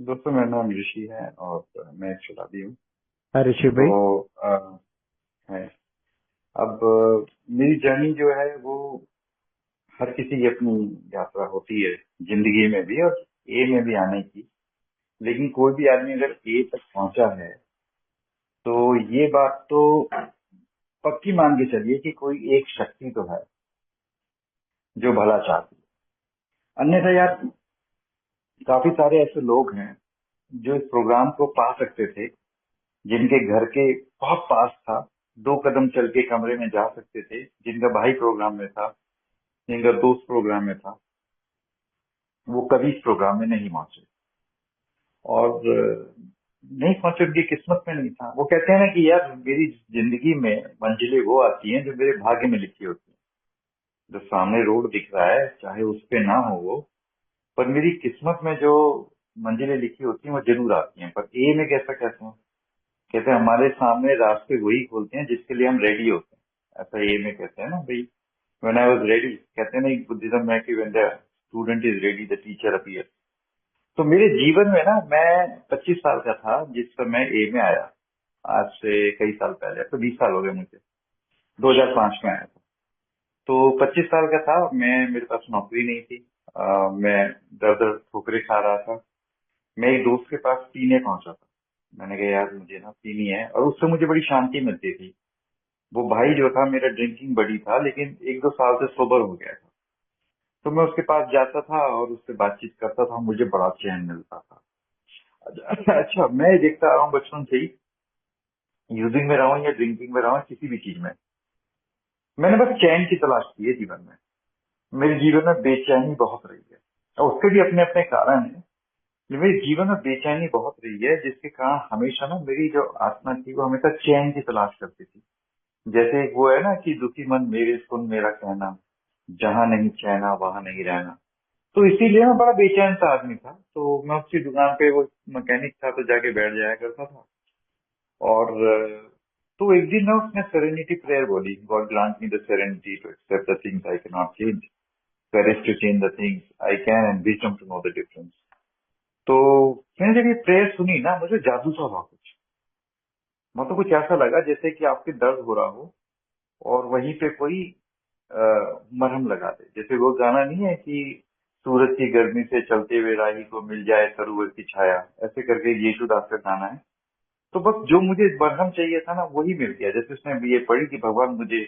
दोस्तों, मेरा नाम ऋषि है और मैं शताब्दी हूँ। हाँ ऋषि भाई। तो है अब मेरी जर्नी जो है वो हर किसी की अपनी यात्रा होती है, जिंदगी में भी और ए में भी आने की। लेकिन कोई भी आदमी अगर ए तक पहुंचा है तो ये बात तो पक्की मान के चलिए कि कोई एक शक्ति तो है जो भला चाहती है। अन्यथा यार, काफी सारे ऐसे लोग हैं जो इस प्रोग्राम को पा सकते थे, जिनके घर के बहुत पास था, 2 कदम चल के कमरे में जा सकते थे, जिनका भाई प्रोग्राम में था, जिनका दोस्त प्रोग्राम में था, वो कभी इस प्रोग्राम में नहीं पहुंचे। और नहीं पहुंचे, उनकी किस्मत में नहीं था। वो कहते हैं ना कि यार, मेरी जिंदगी में मंजिलें वो आती हैं जो मेरे भाग्य में लिखी होती हैं। जो सामने रोड दिख रहा है, चाहे उस पे ना हो वो, पर मेरी किस्मत में जो मंजिलें लिखी होती हैं वो जरूर आती हैं। पर ए में कैसा कहते हैं? कहते हैं हमारे सामने रास्ते वही खोलते हैं जिसके लिए हम रेडी होते हैं। ऐसा ए में कहते हैं ना भाई। व्हेन आई वाज रेडी, कहते हैं ना बुद्धिज्म में कि when the student is ready the teacher appear. तो मेरे जीवन में ना, मैं 25 साल का था जिस समय ए में आया। आज से कई साल पहले, अब तो 20 साल हो गए मुझे। 2005 में आया था। तो 25 साल का था मैं, मेरे पास नौकरी नहीं थी। मैं दर दर ठोकरे खा रहा था। मैं एक दोस्त के पास पीने पहुंचा था। मैंने कहा यार, मुझे ना पीनी है, और उससे मुझे बड़ी शांति मिलती थी। वो भाई जो था, मेरा ड्रिंकिंग बड़ी था, लेकिन 1-2 साल से सोबर हो गया था। तो मैं उसके पास जाता था और उससे बातचीत करता था, मुझे बड़ा चैन मिलता था। अच्छा अच्छा, मैं देखता आ रहा हूँ बचपन से ही, यूजिंग में रहा हूँ या ड्रिंकिंग में रहा हूँ, किसी भी चीज में मैंने बस चैन की तलाश की है जीवन में। मेरे जीवन में बेचैनी बहुत रही है, और उसके भी अपने अपने कारण है। लेकिन मेरे जीवन में बेचैनी बहुत रही है, जिसके कारण हमेशा ना मेरी जो आत्मा थी वो हमेशा चैन की तलाश करती थी। जैसे एक वो है ना कि दुखी मन मेरे सुन मेरा कहना, जहाँ नहीं चैना वहां नहीं रहना। तो इसीलिए मैं बड़ा बेचैन सा आदमी था। तो मैं उसकी दुकान पे, वो मैकेनिक था, तो जाके बैठ जाया करता था। और तो एक दिन ना उसने सेरेनिटी प्रेयर बोली, God grant me the serenity to accept the things I can not change, courage to change the things I can, and wisdom to know the difference. तो मैंने जब ये प्रेयर सुनी ना, मुझे जादू सा हुआ कुछ। मतलब कुछ ऐसा लगा जैसे कि आपके दर्द हो रहा हो और वहीं पे कोई अ, मरहम लगा दे। जैसे वो गाना नहीं है कि सूरज की गर्मी से चलते हुए राही को मिल जाए सरोवर की छाया, ऐसे करके यीशु दास का गाना है। तो बस जो मुझे मरहम चाहिए था ना, वही मिल गया। जैसे उसने ये पढ़ी कि भगवान मुझे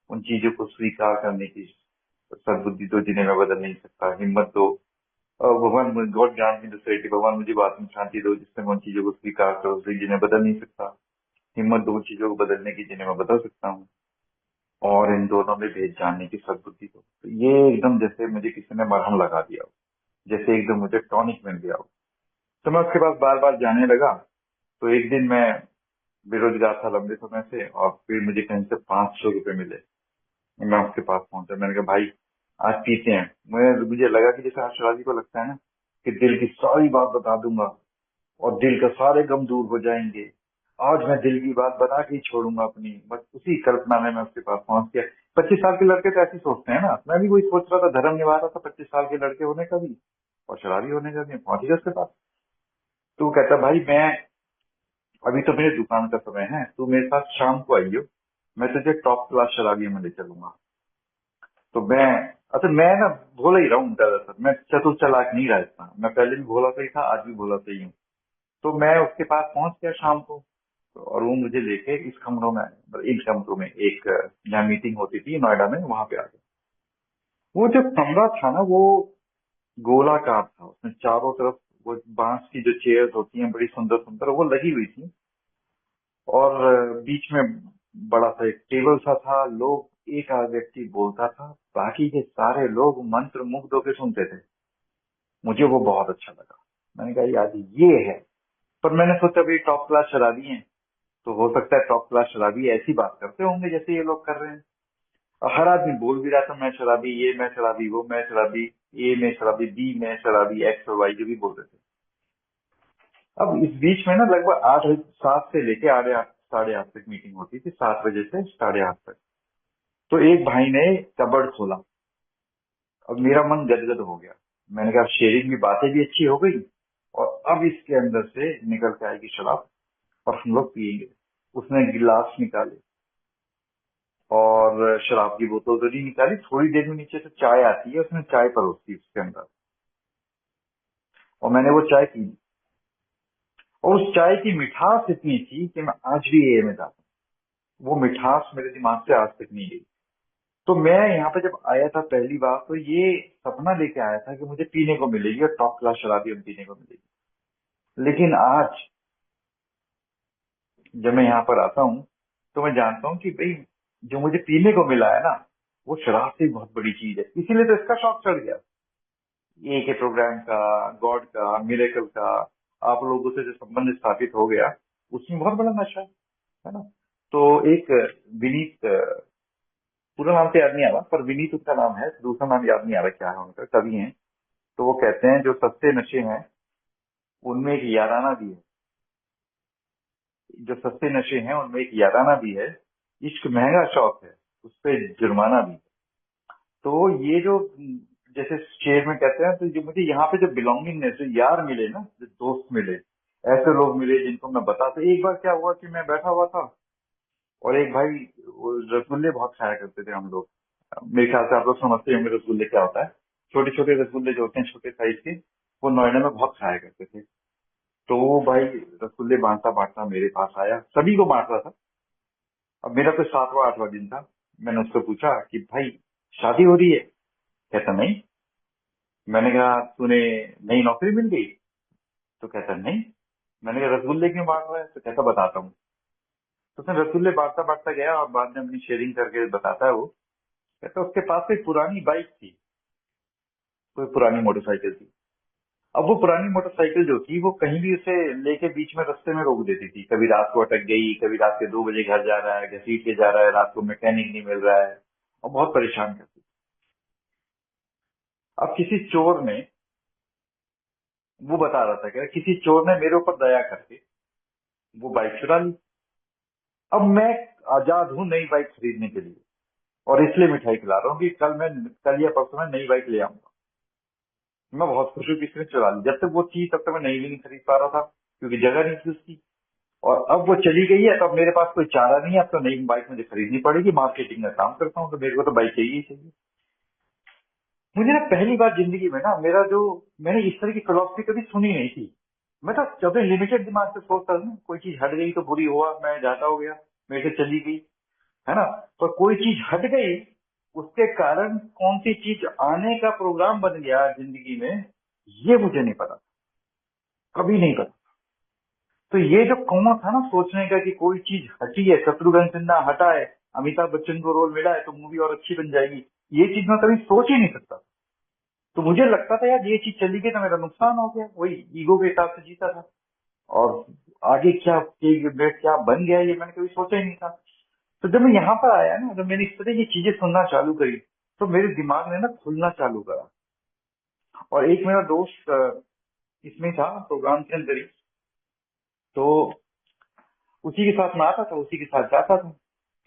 उन चीजों को स्वीकार करने की सद्बुद्धि दो जिन्हें मैं बदल नहीं सकता, हिम्मत दो। भगवान, God grant me the serenity, भगवान मुझे आत्म शांति दो जिससे मैं उन चीजों को स्वीकार करूँ जिन्हें बदल नहीं सकता, हिम्मत दो उन चीजों को बदलने की जिन्हें मैं बदल सकता हूँ, और इन दोनों में भेद जानने की सद्बुद्धि को। तो ये एकदम जैसे मुझे किसी ने मरहम लगा दिया हो, जैसे एकदम मुझे टॉनिक मिल गया हो। तो मैं उसके पास बार बार जाने लगा। तो एक दिन मैं बेरोजगार था लंबे समय से, और फिर मुझे कहीं से 500 रुपए मिले। मैं उसके पास पहुंचा, मैंने कहा भाई, आज पीते हैं। मुझे लगा कि जैसे आशीर्वादी को लगता है ना कि दिल की सारी बात बता दूंगा और दिल का सारे गम दूर हो जाएंगे। आज मैं दिल की बात बता के ही छोड़ूंगा अपनी। बस उसी कल्पना में मैं उसके पास पहुंच गया। 25 साल के लड़के तो ऐसे ही सोचते हैं ना। मैं भी वही सोच रहा था, धर्म निभा रहा था 25 साल के लड़के होने का भी और शराबी होने का भी। पहुंच गया उसके पास। तो वो कहता भाई, मैं अभी तो मेरे दुकान का समय है, तू मेरे पास शाम को आइयो, मैं तुझे टॉप क्लास शराबी में ले चलूंगा। तो मैं, अच्छा मैं ना भोला ही रहा हूँ ज्यादातर, मैं चतुर चालाक नहीं रहा इतना। मैं पहले भी भोला सा ही था, आज भी भोला सा ही हूँ। तो मैं उसके पास पहुंच गया शाम को। और वो मुझे लेके इस कमरों में, मतलब इन कमरों में, एक जहाँ मीटिंग होती थी नोएडा में, वहां पे आ गया। वो जो कमरा था ना, वो गोलाकार था। उसमें चारों तरफ वो बांस की जो चेयर्स होती हैं, बड़ी सुंदर सुंदर, वो लगी हुई थी। और बीच में बड़ा सा एक टेबल सा था। लोग, एक आध व्यक्ति बोलता था, बाकी के सारे लोग मंत्र मुग्ध होकर सुनते थे। मुझे वो बहुत अच्छा लगा। मैंने कहा यार, ये है। पर मैंने सोचा भाई, टॉप क्लास शराबी हैं, तो हो सकता है टॉप क्लास शराबी ऐसी बात करते होंगे जैसे ये लोग कर रहे हैं। और हर आदमी बोल भी रहा था, मैं शराबी, ये मैं शराबी, वो मैं शराबी, ए में शराबी, बी में शराबी, एक्स और वाई जो भी बोल रहे थे। अब इस बीच में ना लगभग 7 से लेके 8, 8:30 तक मीटिंग होती थी, 7 बजे से 8:30 तक। तो एक भाई ने कबर्ड खोला। अब मेरा मन गदगद हो गया। मैंने कहा शेयरिंग की बातें भी अच्छी हो गई, और अब इसके अंदर से निकल के आएगी शराब और हम लोग पियेंगे। उसने गिलास निकाले और शराब की बोतल तो नहीं निकाली, थोड़ी देर में नीचे से चाय आती है, उसने चाय परोस दी उसके अंदर और मैंने वो चाय पी ली। और उस चाय की मिठास इतनी थी कि मैं आज भी ये में जाता हूँ, वो मिठास मेरे दिमाग से आज तक नहीं गई। तो मैं यहाँ पे जब आया था पहली बार तो ये सपना लेके आया था कि मुझे पीने को मिलेगी और टॉप क्लास शराबी अब पीने को मिलेगी। लेकिन आज जब मैं यहाँ पर आता हूँ तो मैं जानता हूँ कि भाई जो मुझे पीने को मिला है ना, वो शराब से बहुत बड़ी चीज है। इसीलिए तो इसका शौक चढ़ गया, ये के प्रोग्राम का, गॉड का, मिरेकल का, आप लोगों से जो संबंध स्थापित हो गया, उसमें बहुत बड़ा नशा है ना। तो एक विनीत, पूरा नाम तो याद नहीं आ रहा, पर विनीत उसका नाम है, दूसरा नाम याद नहीं आ रहा क्या है उनका, कवि हैं। तो वो कहते हैं जो सस्ते नशे हैं उनमें एक याराना भी है, जो सस्ते नशे हैं उनमें एक याराना भी है, इश्क महंगा शौक है उस पे जुर्माना भी है। तो ये जो जैसे शेर में कहते हैं, तो जो मुझे यहाँ पे जो बिलोंगिंगनेस, जो यार मिले ना, जो दोस्त मिले, ऐसे लोग मिले जिनको मैं बता। तो एक बार क्या हुआ कि मैं बैठा हुआ था और एक भाई, वो रसगुल्ले बहुत खाया करते थे हम लोग। मेरे ख्याल से आप लोग समझते होंगे रसगुल्ले क्या होता है। छोटे छोटे रसगुल्ले जो होते हैं छोटे साइज के, वो नोएडा में बहुत खाया करते थे। तो वो भाई रसगुल्ले बांटता बांटता मेरे पास आया, सभी को बांट रहा था। अब मेरा तो 7वां 8वां दिन था। मैंने उससे पूछा कि भाई शादी हो रही है? कहता नहीं। मैंने कहा तूने नई नौकरी मिल गई? तो कहता नहीं। मैंने कहा रसगुल्ले क्यों बांट रहा है? तो कहता बताता हूँ। तो उसने रसगुल्ले बांटता बांटता गया और बाद में अपनी शेयरिंग करके बताता है वो। कहता उसके पास एक पुरानी बाइक थी, कोई पुरानी मोटरसाइकिल थी। अब वो पुरानी मोटरसाइकिल जो थी वो कहीं भी उसे लेके बीच में रास्ते में रोक देती थी। कभी रात को अटक गई, कभी रात के 2 बजे घर जा रहा है, घसीट के जा रहा है, रात को मैकेनिक नहीं मिल रहा है, और बहुत परेशान करती। अब किसी चोर ने, वो बता रहा था कि किसी चोर ने मेरे ऊपर दया करके वो बाइक चुरा ली। अब मैं आजाद हूँ नई बाइक खरीदने के लिए, और इसलिए मिठाई खिला रहा हूँ कि कल या परसों में नई बाइक ले आऊंगा। मैं बहुत खुश हूँ कि इसने चुरा ली। जब तक वो थी तब तक मैं नई भी नहीं खरीद पा रहा था, क्योंकि जगह नहीं थी उसकी। और अब वो चली गई है तो अब मेरे पास कोई चारा नहीं है, अब तो नई बाइक मुझे खरीदनी पड़ेगी। मार्केटिंग का काम करता हूँ तो मेरे को तो बाइक चाहिए ही चाहिए। मुझे ना पहली बार जिंदगी में ना, मेरा जो, मैंने इस तरह की फिलोसफी कभी सुनी नहीं थी। मैं तो जब लिमिटेड दिमाग से सोचता था ना, कोई चीज हट गई तो बुरी हुआ, मैं जाता हो गया, मेरे से चली गई, है ना। पर कोई चीज हट गई, उसके कारण कौन सी चीज आने का प्रोग्राम बन गया जिंदगी में, ये मुझे नहीं पता, कभी नहीं पता। तो ये जो कौन था ना सोचने का कि कोई चीज हटी है, शत्रुघ्न सिन्हा हटा है, अमिताभ बच्चन को रोल मिला है तो मूवी और अच्छी बन जाएगी, ये चीज मैं कभी सोच ही नहीं सकता। तो मुझे लगता था यार ये चीज चली गई तो मेरा नुकसान हो गया, वही ईगो के हिसाब से जीता था। और आगे क्या क्या बन गया ये मैंने कभी सोचा ही नहीं था। तो जब मैं यहाँ पर आया ना, जब मैंने इस तरह की चीजें सुनना चालू करी, तो मेरे दिमाग ने ना खुलना चालू करा। और एक मेरा दोस्त इसमें था प्रोग्राम के अंदर ही, तो उसी के साथ मैं आता था, उसी के साथ जाता था।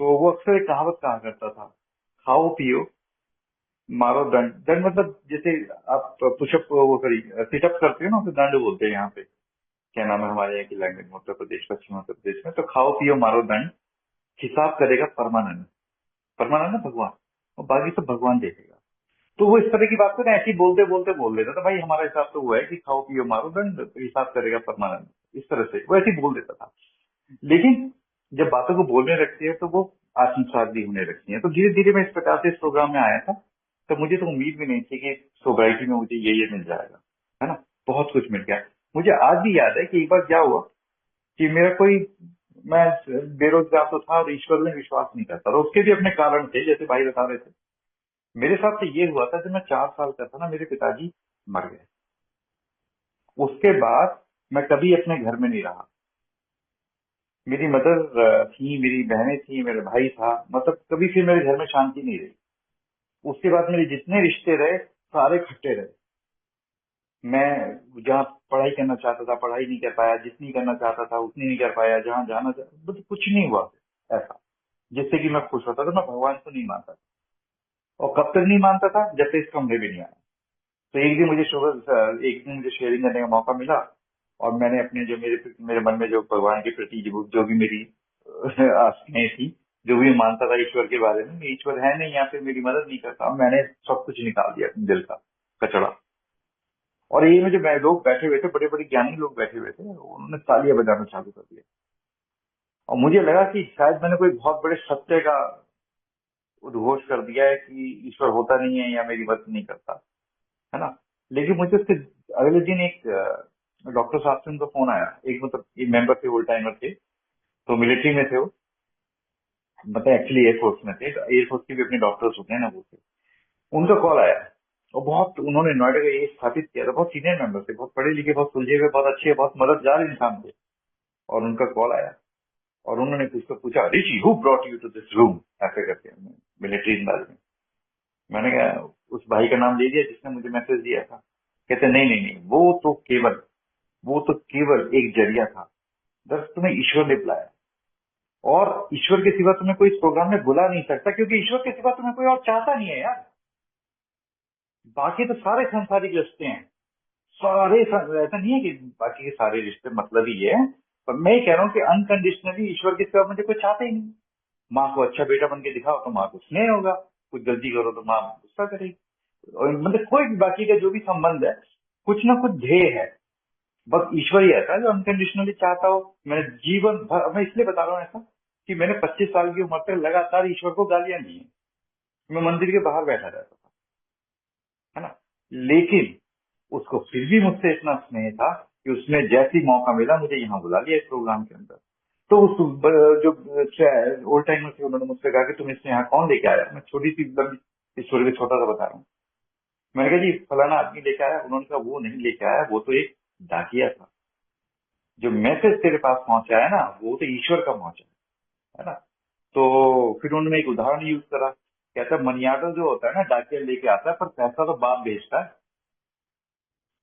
तो वो अक्सर एक कहावत कहा करता था, खाओ पियो मारो दंड। दंड मतलब जैसे आप पुशअप वो करी सिटअप करते हो ना, तो दंड बोलते हैं यहाँ पे। क्या नाम है हमारे यहाँ की लैंग्वेज में, उत्तर प्रदेश, पश्चिम उत्तर प्रदेश में। तो खाओ पियो मारो दंड, हिसाब करेगा परमानंद। परमानंद है भगवान, और बाकी सब भगवान देखेगा। तो वो इस तरह की बात को ना ऐसे ही बोलते बोलते बोल देता था, भाई हमारा हिसाब तो वो है कि खाओ पियो मारो दंड, हिसाब करेगा परमानंद। इस तरह से वो ऐसे ही बोल देता था। लेकिन जब बातों को बोलने लगती है तो वो आत्मसात भी होने लगती है। तो धीरे धीरे मैं इस प्रकार से इस प्रोग्राम में आया था। तो मुझे तो उम्मीद भी नहीं थी कि सोसाइटी में मुझे ये मिल जाएगा, है ना। बहुत कुछ मिल गया। मुझे आज भी याद है कि एक बार क्या हुआ कि मेरा कोई, मैं बेरोजगार तो था और ईश्वर में विश्वास नहीं करता था, उसके भी अपने कारण थे जैसे भाई बता रहे थे। मेरे साथ तो ये हुआ था, जब मैं 4 साल का था ना, मेरे पिताजी मर गए। उसके बाद मैं कभी अपने घर में नहीं रहा। मेरी मदर थी, मेरी बहनें थी, मेरे भाई था, मतलब कभी फिर मेरे घर में शांति नहीं रही। उसके बाद मेरे जितने रिश्ते रहे सारे खट्टे रहे। मैं जहाँ पढ़ाई करना चाहता था पढ़ाई नहीं कर पाया, जितनी करना चाहता था उतनी नहीं कर पाया, जहाँ जाना चाहता मतलब कुछ नहीं हुआ ऐसा जिससे कि मैं खुश होता था। मैं भगवान को नहीं मानता था। और कब तक नहीं मानता था, जब तक इस कमरे भी नहीं आया। तो एक दिन मुझे शेयरिंग करने का मौका मिला। और मैंने अपने जो मेरे मेरे मन में जो भगवान के प्रति जो भी मेरी आस्थाएं थी, जो भी मानता था ईश्वर के बारे में, ईश्वर है नहीं, या फिर मेरी मदद नहीं करता, मैंने सब कुछ निकाल दिया अपने दिल का कचरा। और ये में जो लोग बैठे हुए थे, बड़े बड़े ज्ञानी लोग बैठे हुए थे, उन्होंने तालियां बजाना चालू कर दिया। और मुझे लगा कि शायद मैंने कोई बहुत बड़े सत्य का उद्घोष कर दिया है कि ईश्वर होता नहीं है या मेरी मदद नहीं करता, है ना। लेकिन मुझे उसके अगले दिन एक डॉक्टर साहब से उनका फोन आया, एक मतलब एक मेंबर थे, ओल्ड टाइमर थे, तो मिलिट्री में थे वो, मतलब एक्चुअली एयरफोर्स में थे, एयरफोर्स के भी अपने डॉक्टर्स होते हैं ना, वो थे। उनका कॉल आया, और बहुत उन्होंने नोएडा का ये स्थापित किया था, बहुत सीनियर मेंबर थे, बहुत पढ़े लिखे, बहुत सुलझे हुए, बहुत अच्छे, बहुत मददगार इंसान थे। और उनका कॉल आया, और उन्होंने मुझसे पूछा, Rishi who brought you to this room, ऐसे करके मिलिट्री अंदाज में। मैंने कहा, उस भाई का नाम ले दिया जिसने मुझे मैसेज दिया था। कहते नहीं नहीं नहीं, वो तो केवल एक जरिया था, दरअसल तुम्हें ईश्वर ने बुलाया, और ईश्वर के सिवा तुम्हें कोई इस प्रोग्राम में बुला नहीं सकता, क्योंकि ईश्वर के सिवा तुम्हें कोई और चाहता नहीं है यार। बाकी तो सारे सांसारिक रिश्ते हैं, ऐसा नहीं है कि बाकी के सारे रिश्ते मतलब ही है, पर मैं ये कह रहा हूँ कि अनकंडीशनली ईश्वर के सिवा मुझे कोई चाहता ही नहीं। माँ को अच्छा बेटा बन के दिखाओ तो माँ को स्नेह होगा, कुछ गलती करो तो माँ गुस्सा करेगी, और मतलब कोई भी बाकी का जो भी संबंध है, कुछ ना कुछ ध्येय है। बस ईश्वर ही ऐसा है जो अनकंडीशनली चाहता हो। मैंने जीवन भर, मैं इसलिए बता रहा हूँ ऐसा, कि मैंने 25 साल की उम्र तक लगातार ईश्वर को गालियां दी हैं। मैं मंदिर के बाहर बैठा रहता था, है ना, लेकिन उसको फिर भी मुझसे इतना स्नेह था कि उसने जैसी मौका मिला मुझे यहाँ बुला लिया इस प्रोग्राम के अंदर। तो उस जो ओल्ड टाइमर थे, उन्होंने मुझसे कहा कि तुम इससे यहाँ कौन लेके आया। मैं छोटी सी एकदम स्टोरी को छोटा सा बता रहा हूँ। मैंने कहा जी फलाना आदमी लेके आया। उन्होंने कहा वो नहीं लेके आया, वो तो एक डाकिया था। जो मैसेज तेरे पास पहुंचा है ना, वो तो ईश्वर का पहुंचा है ना। तो फिर उन्होंने एक उदाहरण यूज करा, कहता है मनी ऑर्डर जो होता है ना, डाकिया लेके आता है, पर पैसा तो बाप भेजता है।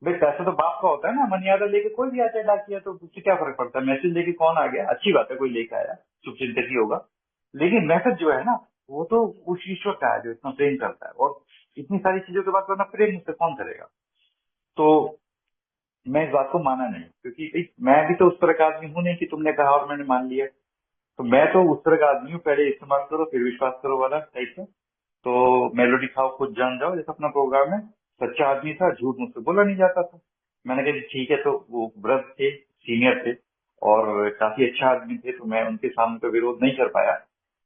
भाई पैसा तो बाप का होता है ना, मनी ऑर्डर लेके कोई भी आता है डाकिया, तो उससे क्या फर्क पड़ता है, मैसेज लेके कौन आ गया, अच्छी बात है कोई लेके आया, शुभचिंतक ही होगा। लेकिन मैसेज जो है ना, वो तो उस ईश्वर का है जो इतना प्रेम करता है, और इतनी सारी चीजों के बाद वरना प्रेम मुझसे कौन करेगा। तो मैं इस बात को माना नहीं, क्योंकि भाई मैं भी तो उस तरह का आदमी हूं नहीं कि तुमने कहा और मैंने मान लिया। तो मैं तो उस तरह का आदमी हूँ, पहले इस्तेमाल करो फिर विश्वास करो वाला टाइप का। तो मेलोडी खाओ खुद जान जाओ, जैसा अपना प्रोग्राम है। सच्चा आदमी था, झूठ मुझसे बोला नहीं जाता था। मैंने कहा जी ठीक है। तो वो ब्रदर थे, सीनियर थे, और काफी अच्छा आदमी थे, तो मैं उनके सामने तो विरोध नहीं कर पाया।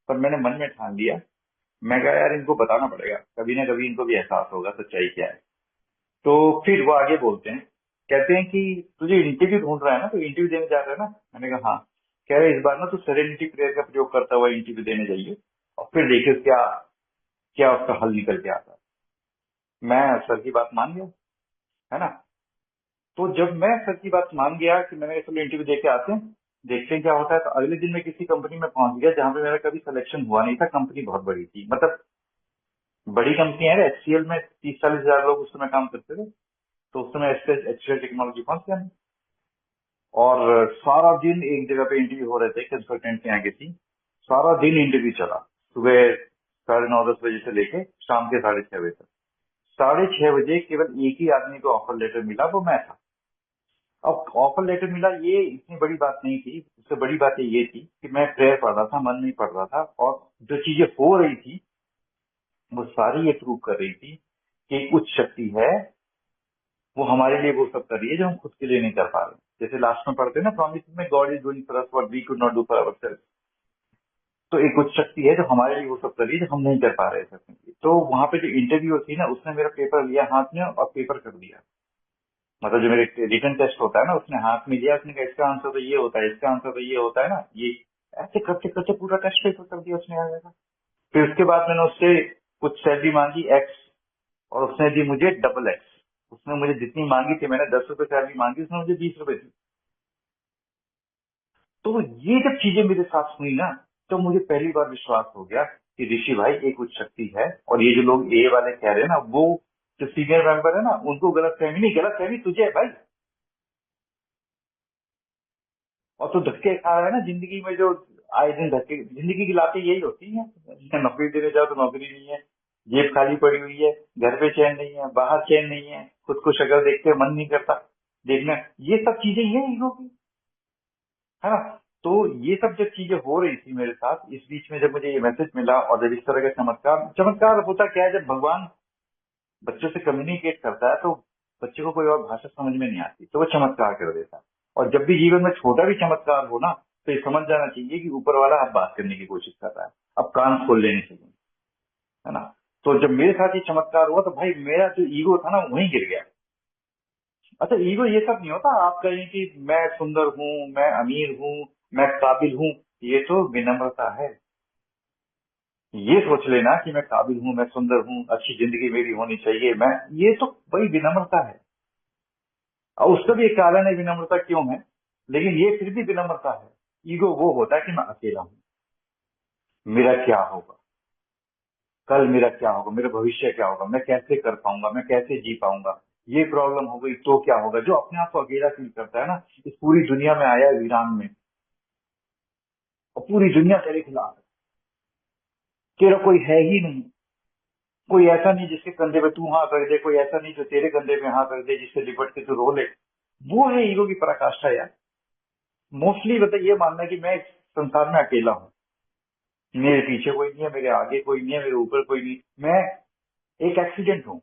पर मैंने मन में ठान लिया, मैं कहा यार इनको बताना पड़ेगा, कभी ना कभी इनको भी एहसास होगा सच्चाई क्या है। तो फिर वो आगे बोलते हैं, कहते हैं कि तुझे इंटरव्यू ढूंढ रहा है ना, तो इंटरव्यू देने जा रहा है ना। मैंने कहा हाँ। कह रहे इस बार ना तू सेरेनिटी प्रेयर का प्रयोग करता हुआ इंटरव्यू देने जाइए, और फिर देखिए क्या क्या उसका हल निकल के आता है। मैं सर की बात मान गया, है ना। तो जब मैं सर की बात मान गया कि मैंने चलो इंटरव्यू दे के आते हैं, देखते हैं क्या होता है, तो अगले दिन मैं किसी कंपनी में पहुंच गया जहां पे मेरा कभी सिलेक्शन हुआ नहीं था। कंपनी बहुत बड़ी थी, मतलब बड़ी कंपनी है। एचसीएल में 30-40 हजार लोग उस समय काम करते थे। तो उस समय एचसीएल टेक्नोलॉजी पहुंच गया मैं। और सारा दिन एक जगह पे इंटरव्यू हो रहे थे कंसल्टेंट के यहाँ किसी। सारा दिन इंटरव्यू चला, सुबह 9:30-10 बजे से लेके शाम के 6:30 बजे तक। 6:30 बजे केवल एक ही आदमी को ऑफर लेटर मिला, वो मैं था। अब ऑफर लेटर मिला, ये इतनी बड़ी बात नहीं थी। उससे बड़ी बात ये थी कि मैं प्रेयर पढ़ रहा था, मन नहीं पढ़ रहा था, और जो चीजें हो रही थी वो सारी ये प्रूव कर रही थी कि कुछ शक्ति है, वो हमारे लिए वो सब कर रही है जो हम खुद के लिए नहीं कर पा रहे। जैसे लास्ट में पढ़ते हैं ना, प्रॉमिस में God is doing for us what we could not do for ourself. तो एक कुछ शक्ति है जो हमारे लिए वो सब कर रही है जो हम नहीं कर पा रहे करने के लिए। तो वहां पे जो इंटरव्यू थी ना, उसने मेरा पेपर लिया हाथ में और पेपर कर दिया। मतलब जो मेरे रिटन टेस्ट होता है ना, उसने हाथ में लिया, उसने कहा इसका आंसर तो ये होता है, इसका आंसर तो ये होता है ना, ये ऐसे करते करते पूरा टेस्ट पेपर कर दिया उसने आ जाएगा। फिर उसके बाद मैंने उससे कुछ सैलरी मांगी एक्स, और उसने दी मुझे डबल एक्स। उसने मुझे जितनी मांगी थी, मैंने 10 रुपए सैलरी मांगी, उसने मुझे 20 रुपए दी। तो ये जब चीजें मेरे साथ हुई ना, तो मुझे पहली बार विश्वास हो गया कि ऋषि भाई एक कुछ शक्ति है। और ये जो लोग ए वाले कह रहे हैं ना, वो जो सीनियर मेंबर है ना, उनको गलत फहमी नहीं, गलत फहमी तुझे है भाई। और तू धक्के खा रहा है ना जिंदगी में, जो आए दिन धक्के, जिंदगी की लातें यही होती है। नौकरी देने जाओ तो नौकरी नहीं है, जेब खाली पड़ी हुई है, घर पे चैन नहीं है, बाहर चैन नहीं है, खुद को शक्ल देखते मन नहीं करता। देखना, ये सब चीजें ही है ईगो की, है ना। तो ये सब जब चीजें हो रही थी मेरे साथ, इस बीच में जब मुझे ये मैसेज मिला और जब इस तरह का चमत्कार चमत्कार होता क्या है, जब भगवान बच्चों से कम्युनिकेट करता है तो बच्चे को कोई और भाषा समझ में नहीं आती, तो वो चमत्कार कर देता है। और जब भी जीवन में छोटा भी चमत्कार हो ना, तो ये समझ जाना चाहिए कि ऊपर वाला अब बात करने की कोशिश कर रहा है, अब कान खोल लेने चाहिए, है ना। तो जब मेरे साथ ये चमत्कार हुआ तो भाई मेरा जो ईगो था ना वहीं गिर गया। अच्छा, ईगो ये सब नहीं होता, आप कहें कि मैं सुंदर हूँ, मैं अमीर हूँ, मैं काबिल हूँ, ये तो विनम्रता है। ये सोच लेना कि मैं काबिल हूँ, मैं सुंदर हूँ, अच्छी जिंदगी मेरी होनी चाहिए, मैं, ये तो बड़ी विनम्रता है। और उसका भी एक कारण है विनम्रता क्यों है, लेकिन ये फिर भी विनम्रता है। ईगो वो होता है कि मैं अकेला हूँ, मेरा क्या होगा, कल मेरा क्या होगा, मेरा भविष्य क्या होगा, मैं कैसे कर पाऊंगा, मैं कैसे जी पाऊंगा, ये प्रॉब्लम हो गई तो क्या होगा। जो अपने आप को अकेला फील करता है ना, इस पूरी दुनिया में आया है वीरान में, और पूरी दुनिया तेरे खिलाफ है, तेरा कोई है ही नहीं, कोई ऐसा नहीं जिसके कंधे पे तू हाँ कर दे, कोई ऐसा नहीं जो तेरे कंधे पे हाँ कर दे, जिससे लिपट के तू रो ले। वो है ईगो की पराकाष्ठा यार। मोस्टली मतलब ये मानना है कि मैं इस संसार में अकेला हूँ, मेरे पीछे कोई नहीं है, मेरे आगे कोई नहीं है, मेरे ऊपर कोई नहीं, मैं एक एक्सीडेंट हूँ।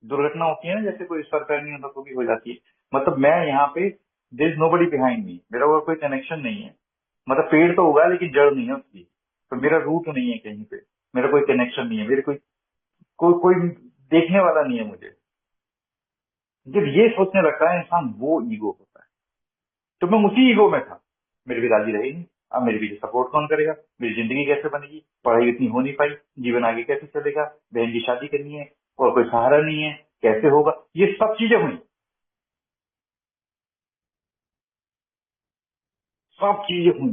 दुर्घटना होती है ना, जैसे कोई सर पैर नहीं होता तो भी हो जाती है, मतलब मैं यहाँ पे, there is nobody behind me, मेरा वो कोई कनेक्शन नहीं है। मतलब पेड़ तो उगा लेकिन जड़ नहीं है उसकी, तो मेरा रूट नहीं है कहीं पे, मेरा कोई कनेक्शन नहीं है, मेरे कोई देखने वाला नहीं है मुझे। जब ये सोचने लगता है इंसान, वो ईगो होता है। तो मैं उसी ईगो में था, मेरे पिताजी रहे नहीं, अब मेरे पीछे सपोर्ट कौन करेगा, मेरी जिंदगी कैसे बनेगी, पढ़ाई इतनी हो नहीं पाई, जीवन आगे कैसे चलेगा, बहन की शादी करनी है और कोई सहारा नहीं है, कैसे होगा, ये सब चीजें हुई, सब चीजें हुई।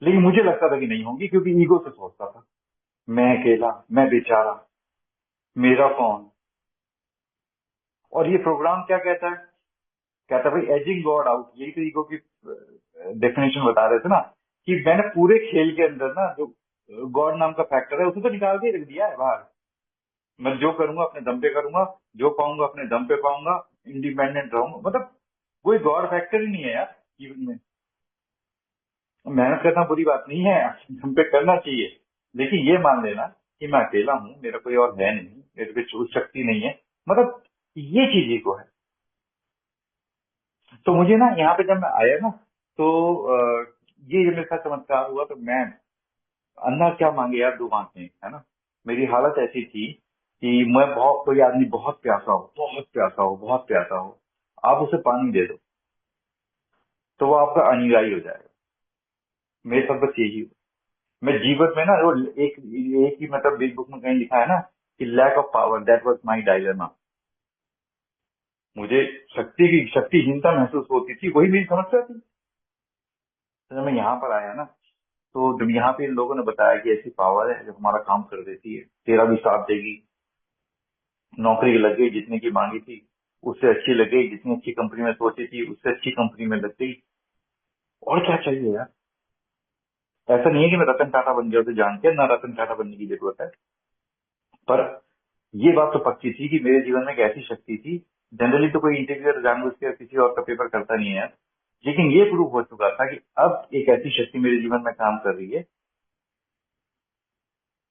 लेकिन मुझे लगता था कि नहीं होंगी, क्योंकि ईगो से सोचता था, मैं अकेला, मैं बेचारा, मेरा कौन। और ये प्रोग्राम क्या कहता है, कहता है भाई एजिंग गॉड आउट, यही तो ईगो की डेफिनेशन बता रहे थे ना, कि मैंने पूरे खेल के अंदर ना जो गॉड नाम का फैक्टर है उसे तो निकाल के रख दिया है बाहर। मैं जो करूंगा अपने दम पे करूंगा, जो पाऊंगा अपने दम पे पाऊंगा, इंडिपेंडेंट रहूंगा, मतलब कोई गॉड फैक्टर ही नहीं है यार जीवन में। मेहनत करना बुरी बात नहीं है, दम पे करना चाहिए, लेकिन ये मान लेना कि मैं अकेला हूँ, मेरा कोई और है नहीं, मेरे पे चूज शक्ति नहीं है, मतलब ये चीज ही को है। तो मुझे ना यहाँ पे जब मैं आया ना, तो ये जब मेरे साथ चमत्कार हुआ तो मैं, अन्ना क्या मांगे यार दो आंखें, है ना। मेरी हालत ऐसी थी कि मैं बहुत, कोई आदमी बहुत प्यासा हो, बहुत प्यासा हो, बहुत प्यासा हो, आप उसे पानी दे दो तो वो आपका अनुयायी हो जाएगा। मेरे साथ बस यही हुआ। मैं जीवन में ना वो एक ही मतलब बिग बुक में कहीं लिखा है ना कि lack of power that was my dilemma. मुझे शक्तिहीनता महसूस होती थी, वही मेरी समस्या थी। तो जब मैं यहाँ पर आया ना, तो जब यहाँ पे इन लोगों ने बताया कि ऐसी पावर है जो हमारा काम कर देती है, तेरा भी साथ देगी, नौकरी लग गई जितने की मांगी थी, उससे अच्छी लग गई, जितनी अच्छी कंपनी में सोची थी उससे अच्छी कंपनी में लग गई, और क्या चाहिए यार। ऐसा नहीं है कि मैं रतन टाटा बन गया, उसे जान के ना रतन टाटा बनने की जरूरत है, पर ये बात तो पक्की थी कि मेरे जीवन में एक ऐसी शक्ति थी। जनरली तो कोई इंटरव्यूअर जानबूझ के किसी और का पेपर करता नहीं है यार, लेकिन ये प्रूव हो चुका था कि अब एक ऐसी शक्ति मेरे जीवन में काम कर रही है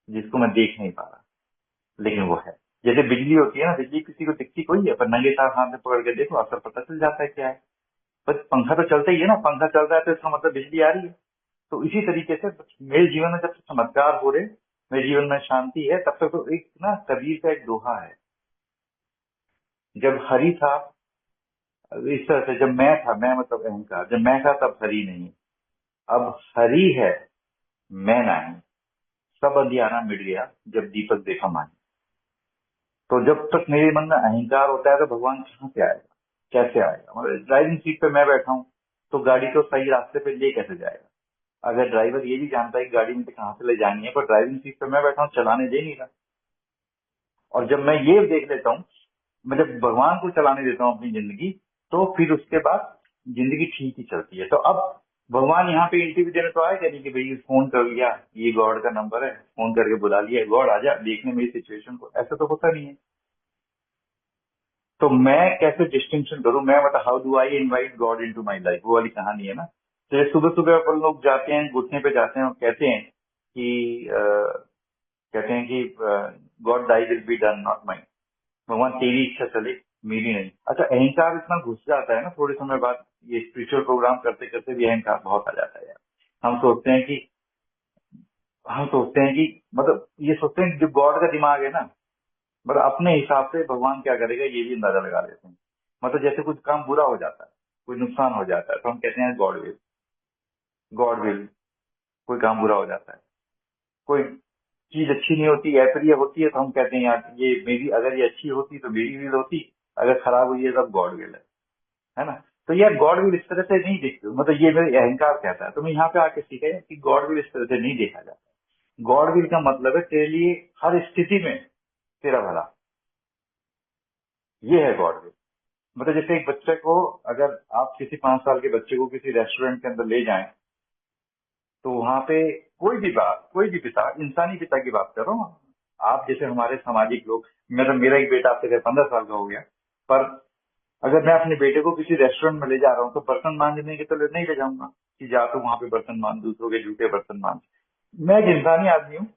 जिसको मैं देख नहीं पा रहा, लेकिन वो है। जैसे बिजली होती है ना, बिजली किसी को दिखती कोई है, पर नंगे तार हाथ में पकड़ के देखो असर पता चल जाता है क्या है। बस पंखा तो चलता ही है ना, पंखा चल रहा है तो इसका मतलब बिजली आ रही है। तो इसी तरीके से मेरे जीवन में जब से चमत्कार हो रहे, मेरे जीवन में शांति है, तब तक तो एक ना कबीर का एक दोहा है, जब हरि था, इस तरह से जब मैं था, मैं मतलब अहंकार, जब मैं था तब हरि नहीं, अब हरि है मैं नहीं, सब अंधियारा मिट गया जब दीपक देखा माही। तो जब तक मेरे मन में अहंकार होता है तो भगवान कहाँ से आएगा, कैसे आएगा। मतलब ड्राइविंग सीट पे मैं बैठा हूँ तो गाड़ी को सही रास्ते पे ले कैसे जाएगा, अगर ड्राइवर ये भी जानता है कि गाड़ी मुझे कहाँ से ले जानी है, पर ड्राइविंग सीट पे मैं बैठा हूँ चलाने दे नहीं रहा। और जब मैं ये देख लेता हूँ, मैं जब भगवान को चलाने देता हूँ अपनी जिंदगी, तो फिर उसके बाद जिंदगी ठीक ही चलती है। तो अब भगवान यहाँ पे इंटरव्यू देने तो आए क्या नहीं कि भाई फोन कर लिया, ये गॉड का नंबर है, फोन करके बुला लिया, गॉड आजा देखने मेरी सिचुएशन को, ऐसा तो होता नहीं है। तो मैं कैसे डिस्टिंक्शन करूं, मैं मतलब how do I invite God into my life, वो वाली कहानी है ना। तो सुबह सुबह अपन लोग जाते हैं, घुटने पे जाते हैं और कहते हैं कि God thy will be done not mine, भगवान तेरी इच्छा चले मेरी नहीं। अच्छा, अहंकार इतना घुस जाता है ना थोड़े समय बाद, ये स्पिरिचुअल प्रोग्राम करते करते भी अहंकार बहुत आ जाता है यार। हम सोचते हैं कि हम सोचते हैं कि मतलब ये सोचते हैं कि जो गॉड का दिमाग है ना, मतलब अपने हिसाब से भगवान क्या करेगा ये भी अंदाजा लगा लेते हैं। मतलब जैसे कुछ काम बुरा हो जाता है, कोई नुकसान हो जाता है, तो हम कहते हैं गॉड विल। कोई काम बुरा हो जाता है, कोई चीज अच्छी नहीं होती, अप्रिय होती है, तो हम कहते हैं यार ये मेरी, अगर ये अच्छी होती तो मेरी विल होती, अगर खराब हुई है तब गॉड विल है ना। तो यार गॉड विल इस तरह से नहीं देखते, मतलब ये मेरे अहंकार कहता है। तो मैं यहाँ पे आके सीखा है कि गॉड विल इस तरह से नहीं देखा जाता। गॉड विल का मतलब है तेरे लिए हर स्थिति में तेरा भला, ये है गॉड विल। मतलब जैसे एक बच्चे को, अगर आप किसी 5 साल के बच्चे को किसी रेस्टोरेंट के अंदर ले जाएं, तो वहां पे कोई भी पिता, इंसानी पिता की बात कर रहा हूँ, आप जैसे हमारे सामाजिक लोग, मेरा एक बेटा आपसे 15 साल का हो गया, पर अगर मैं अपने बेटे को किसी रेस्टोरेंट में ले जा रहा हूँ तो बर्तन मांजने के तो नहीं ले जाऊंगा कि जा तो वहां पे बर्तन मांज, दूसरों के जूते बर्तन मांज। मैं एक इंसानी आदमी हूँ,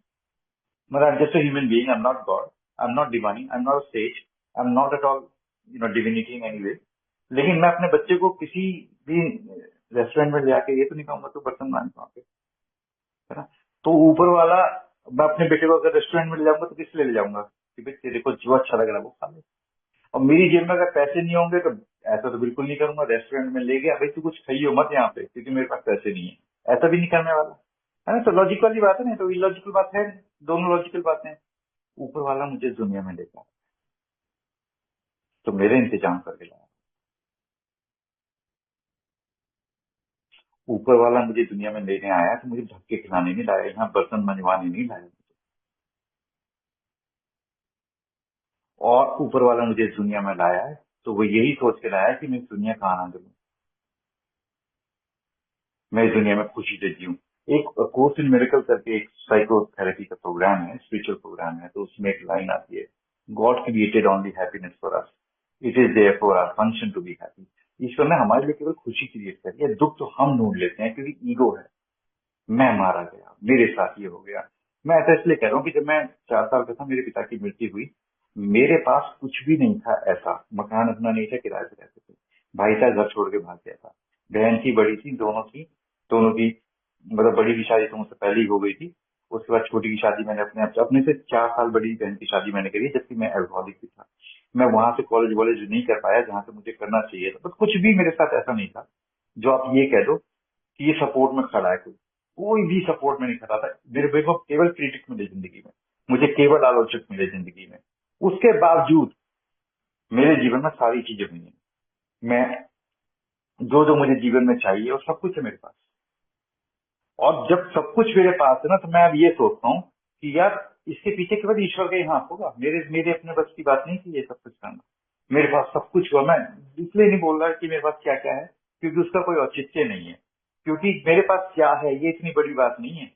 मतलब just human being, I am not God, I am not divine, I am not says, I am not at all divinity in any way. लेकिन मैं अपने बच्चे को किसी भी रेस्टोरेंट में ले जाके ये तो नहीं कहूंगा तो बर्तन मांज वहाँ पे, है ना। तो ऊपर वाला, मैं अपने बेटे को अगर रेस्टोरेंट में ले जाऊंगा तो किस लिए ले जाऊंगा कि भाई तेरे को जो अच्छा लग रहा है वो खा ले। और मेरी जेब में अगर पैसे नहीं होंगे तो ऐसा तो बिल्कुल नहीं करूंगा, रेस्टोरेंट में ले गया भाई तू कुछ खाइयो मत यहाँ पे क्योंकि मेरे पास पैसे नहीं है, ऐसा भी नहीं करने वाला, है ना। तो लॉजिकल वाली बात है ना, तो इलॉजिकल बात है नहीं। दोनों लॉजिकल बातें हैं। ऊपर वाला मुझे इस दुनिया में लेकर आया, तो मेरे इंतजाम करके लाया। ऊपर वाला मुझे दुनिया में लेने आया तो मुझे धक्के खिलाने नहीं लाया, यहाँ बर्तन मंजवाने नहीं लाया। और ऊपर वाला मुझे इस दुनिया में लाया है तो वो यही सोच के लाया है कि मैं इस दुनिया का आनंद लूं, मैं इस दुनिया में खुशी से जीऊं। एक कोर्स इन मेरेकल करके एक साइकोथेरेपी का प्रोग्राम है, स्पिरिचुअल प्रोग्राम है, तो उसमें एक लाइन आती है, God created only happiness for us, it is there for our function to be happy. ईश्वर ने हमारे लिए केवल खुशी क्रिएट करी है, दुख तो हम ढूंढ लेते हैं क्योंकि ईगो है, मैं मारा गया, मेरे साथ ये हो गया। मैं ऐसा इसलिए कह रहा हूँ कि जब मैं 4 साल का था मेरे पिता की मृत्यु हुई, मेरे पास कुछ भी नहीं था, ऐसा मकान अपना नहीं था, किराए पे रहते थे, भाई था घर छोड़ के भाग गया था, बहन की बड़ी थी, दोनों की मतलब बड़ी की शादी तो मुझसे पहले ही हो गई थी। उसके बाद छोटी की शादी मैंने अपने से 4 साल बड़ी बहन की शादी मैंने करी, जबकि मैं अल्कोहलिक भी था। मैं वहां से कॉलेज वॉलेज नहीं कर पाया जहाँ से मुझे करना चाहिए था, बस कुछ भी मेरे साथ ऐसा नहीं था जो आप ये कह दो कि ये सपोर्ट में खड़ा है। कोई भी सपोर्ट में नहीं खड़ा था, मेरे को केवल क्रिटिक मिले जिंदगी में, मुझे केवल आलोचक मिले जिंदगी में। उसके बावजूद मेरे जीवन में सारी चीजें हुई हैं, मैं जो जो मुझे जीवन में चाहिए और सब कुछ है मेरे पास। और जब सब कुछ मेरे पास है ना, तो मैं अब ये सोचता हूँ कि यार इसके पीछे केवल ईश्वर का ही हाथ होगा, मेरे मेरे अपने बस की बात नहीं थी ये सब कुछ करना। मेरे पास सब कुछ हुआ, मैं इसलिए नहीं बोल रहा कि मेरे पास क्या क्या है, क्योंकि उसका कोई औचित्य नहीं है। क्योंकि मेरे पास क्या है ये इतनी बड़ी बात नहीं है,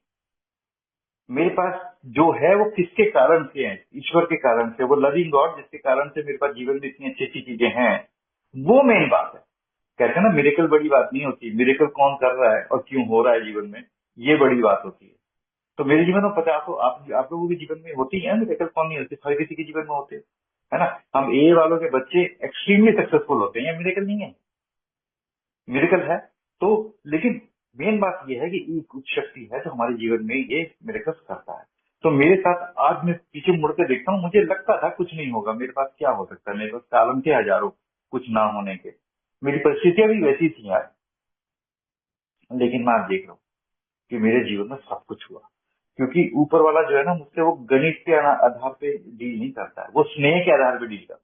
मेरे पास जो है वो किसके कारण से है, ईश्वर के कारण से, वो लविंग गॉड जिसके कारण से मेरे पास जीवन में इतनी अच्छी अच्छी चीजें हैं, वो मेन बात है। कहते हैं ना मिरेकल बड़ी बात नहीं होती, मिरेकल कौन कर रहा है और क्यों हो रहा है जीवन में, ये बड़ी बात होती है। तो मेरे जीवन में 50 आप लोगों के जीवन में होती है मिरेकल, कौन नहीं होती, हर किसी के जीवन में होते हैं, है ना। हम ए वालों के बच्चे एक्सट्रीमली सक्सेसफुल होते हैं, ये मिरेकल नहीं है, मिरेकल है। तो लेकिन मेन बात यह है कि एक कुछ शक्ति है जो हमारे जीवन में ये मिरेकल करता है। तो मेरे साथ आज मैं पीछे मुड़ के देखता हूँ, मुझे लगता था कुछ नहीं होगा, मेरे पास क्या हो सकता है, मेरे पास कालम थे हजारों कुछ ना होने के, मेरी परिस्थितियां भी वैसी थी यार। लेकिन मैं आज देख रहा हूँ कि मेरे जीवन में सब कुछ हुआ, क्योंकि ऊपर वाला जो है ना मुझसे वो गणित के आधार पे डील नहीं करता है, वो स्नेह के आधार पे डील करता है।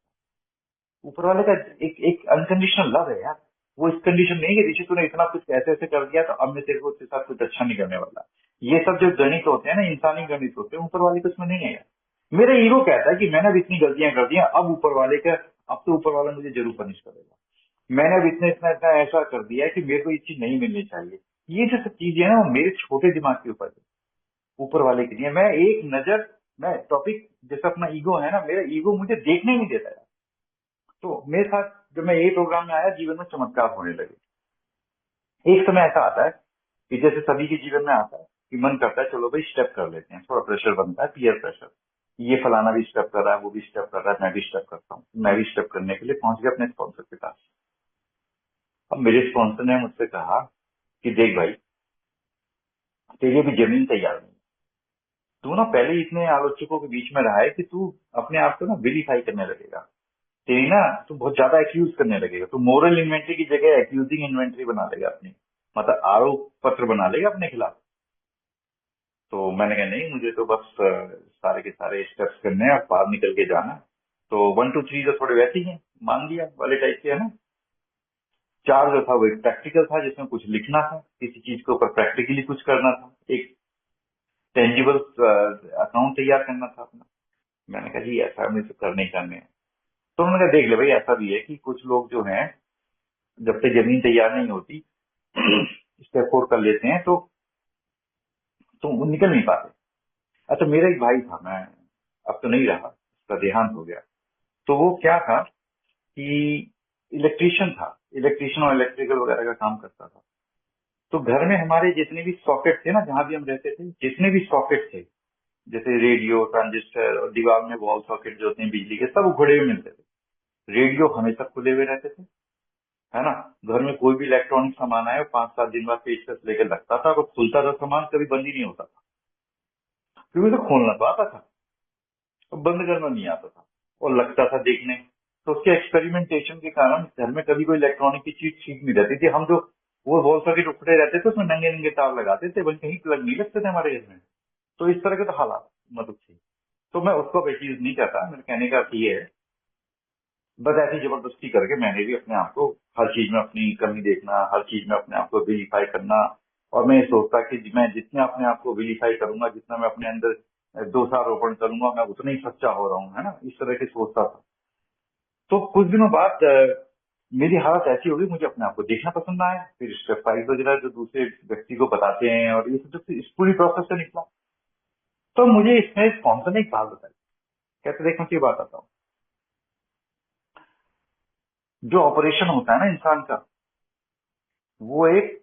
ऊपर वाले का एक एक अनकंडीशनल लव है यार। वो इस कंडीशन नहीं है ऋषि तूने इतना कुछ ऐसे ऐसे कर दिया तो अब मैं तेरे को तेरे साथ कुछ अच्छा नहीं करने वाला। ये सब जो गणित होते हैं ना, इंसानी गणित होते हैं, ऊपर वाले को इसमें नहीं है यार। मेरा ईगो कहता है कि मैंने अब इतनी गलतियां कर दी हैं, अब ऊपर वाले का, अब तो ऊपर वाला मुझे जरूर पनिश करेगा। मैंने अब इतना इतना इतना ऐसा कर दिया है कि मेरे को ये चीज नहीं मिलनी चाहिए। ये जो सब चीजें हैं ना वो मेरे छोटे दिमाग के ऊपर है, ऊपर वाले के लिए मैं एक नजर, मैं टॉपिक जैसा अपना ईगो है ना, मेरा ईगो मुझे देखने नहीं देता है। तो मेरे साथ जब मैं ये प्रोग्राम में आया, जीवन में चमत्कार होने लगे। एक समय ऐसा आता है कि जैसे सभी के जीवन में आता है कि मन करता है चलो भाई स्टेप कर लेते हैं, थोड़ा प्रेशर बनता है, पीयर प्रेशर। ये फलाना भी स्टेप कर रहा है, वो भी स्टेप कर रहा है, मैं भी स्टेप करता हूँ। मैं भी स्टेप करने के लिए पहुंच गया अपने स्पॉन्सर के पास। अब मेरे स्पॉन्सर ने मुझसे कहा कि देख भाई, तेरी अभी जमीन तैयार नहीं, तू ना पहले ही इतने आलोचकों के बीच में रहा है कि तू अपने आप को ना विलीफाई करने लगेगा। तेरी ना, तू बहुत ज्यादा एक्यूज करने लगेगा, तू मोरल इन्वेंट्री की जगह एक्यूजिंग इन्वेंट्री बना लेगा अपनी, मतलब आरोप पत्र बना लेगा अपने खिलाफ। तो मैंने कहा नहीं, मुझे तो बस सारे के सारे स्टेप्स करने हैं और बाहर निकल के जाना है। तो 1 2 3 जो थोड़े वैसे ही हैं, मान लिया वाले टाइप के है ना। 4 जो था वो एक प्रैक्टिकल था, जिसमें कुछ लिखना था, किसी चीज के ऊपर प्रैक्टिकली कुछ करना था, एक टेंजिबल अकाउंट तैयार करना था अपना। मैंने कहा जी ऐसा मुझे तो करने ही करने हैं। तो उन्होंने कहा देख ले भाई, ऐसा भी है कि कुछ लोग जो हैं, जब तक जमीन तैयार नहीं होती स्टेप 4 कर लेते हैं तो वो निकल नहीं पाते। अच्छा, मेरा एक भाई था, मैं अब तो नहीं रहा, उसका देहांत हो गया। तो वो क्या था कि इलेक्ट्रिशियन था, इलेक्ट्रिशियन और इलेक्ट्रिकल वगैरह का काम करता था। तो घर में हमारे जितने भी सॉकेट थे ना, जहां भी हम रहते थे, जितने भी सॉकेट थे, जैसे रेडियो, ट्रांजिस्टर और दीवार में वॉल सॉकेट जो होते हैं बिजली के, सब उखड़े हुए मिलते थे। रेडियो हमेशा खुले हुए रहते थे, है ना। घर में कोई भी इलेक्ट्रॉनिक सामान आए, 5 7 दिन बाद पेचकस लेकर लगता था, और खुलता था सामान, कभी बंद ही नहीं होता था, क्योंकि तो खोलना तो आता था, तो बंद करना नहीं आता था, और लगता था देखने। तो उसके एक्सपेरिमेंटेशन के कारण घर में कभी कोई इलेक्ट्रॉनिक की चीज ठीक नहीं रहती थी। हम जो वो वॉल सॉकेट उखड़े रहते थे, उसमें नंगे नंगे तार लगाते थे, वही कहीं प्लग नहीं लगते थे हमारे घर में। तो इस तरह के तो हालात मतलब थे। तो मैं उसको एक्यूज नहीं करता, मेरे कहने का अर्थ ये है, बस ऐसी जबरदस्ती करके मैंने भी अपने आप को हर चीज में अपनी कमी देखना, हर चीज में अपने आप को विलीफाई करना। और मैं ये सोचता कि मैं जितना अपने आप को विलीफाई करूंगा, जितना मैं अपने अंदर दोषारोपण करूंगा, मैं उतना ही सच्चा हो रहा हूँ, है ना, इस तरह की सोचता था। तो कुछ दिनों बाद मेरी हालत ऐसी हो गई, मुझे अपने आप को देखना पसंद आया। फिर स्टेप 5 वगैरह जो दूसरे व्यक्ति को बताते हैं, और ये सब जब इस पूरी प्रोसेस से निकला, तो मुझे इसमें स्पॉन्सर ने एक बात बताई। कहते देखो की बात आता हूँ, जो ऑपरेशन होता है ना इंसान का, वो एक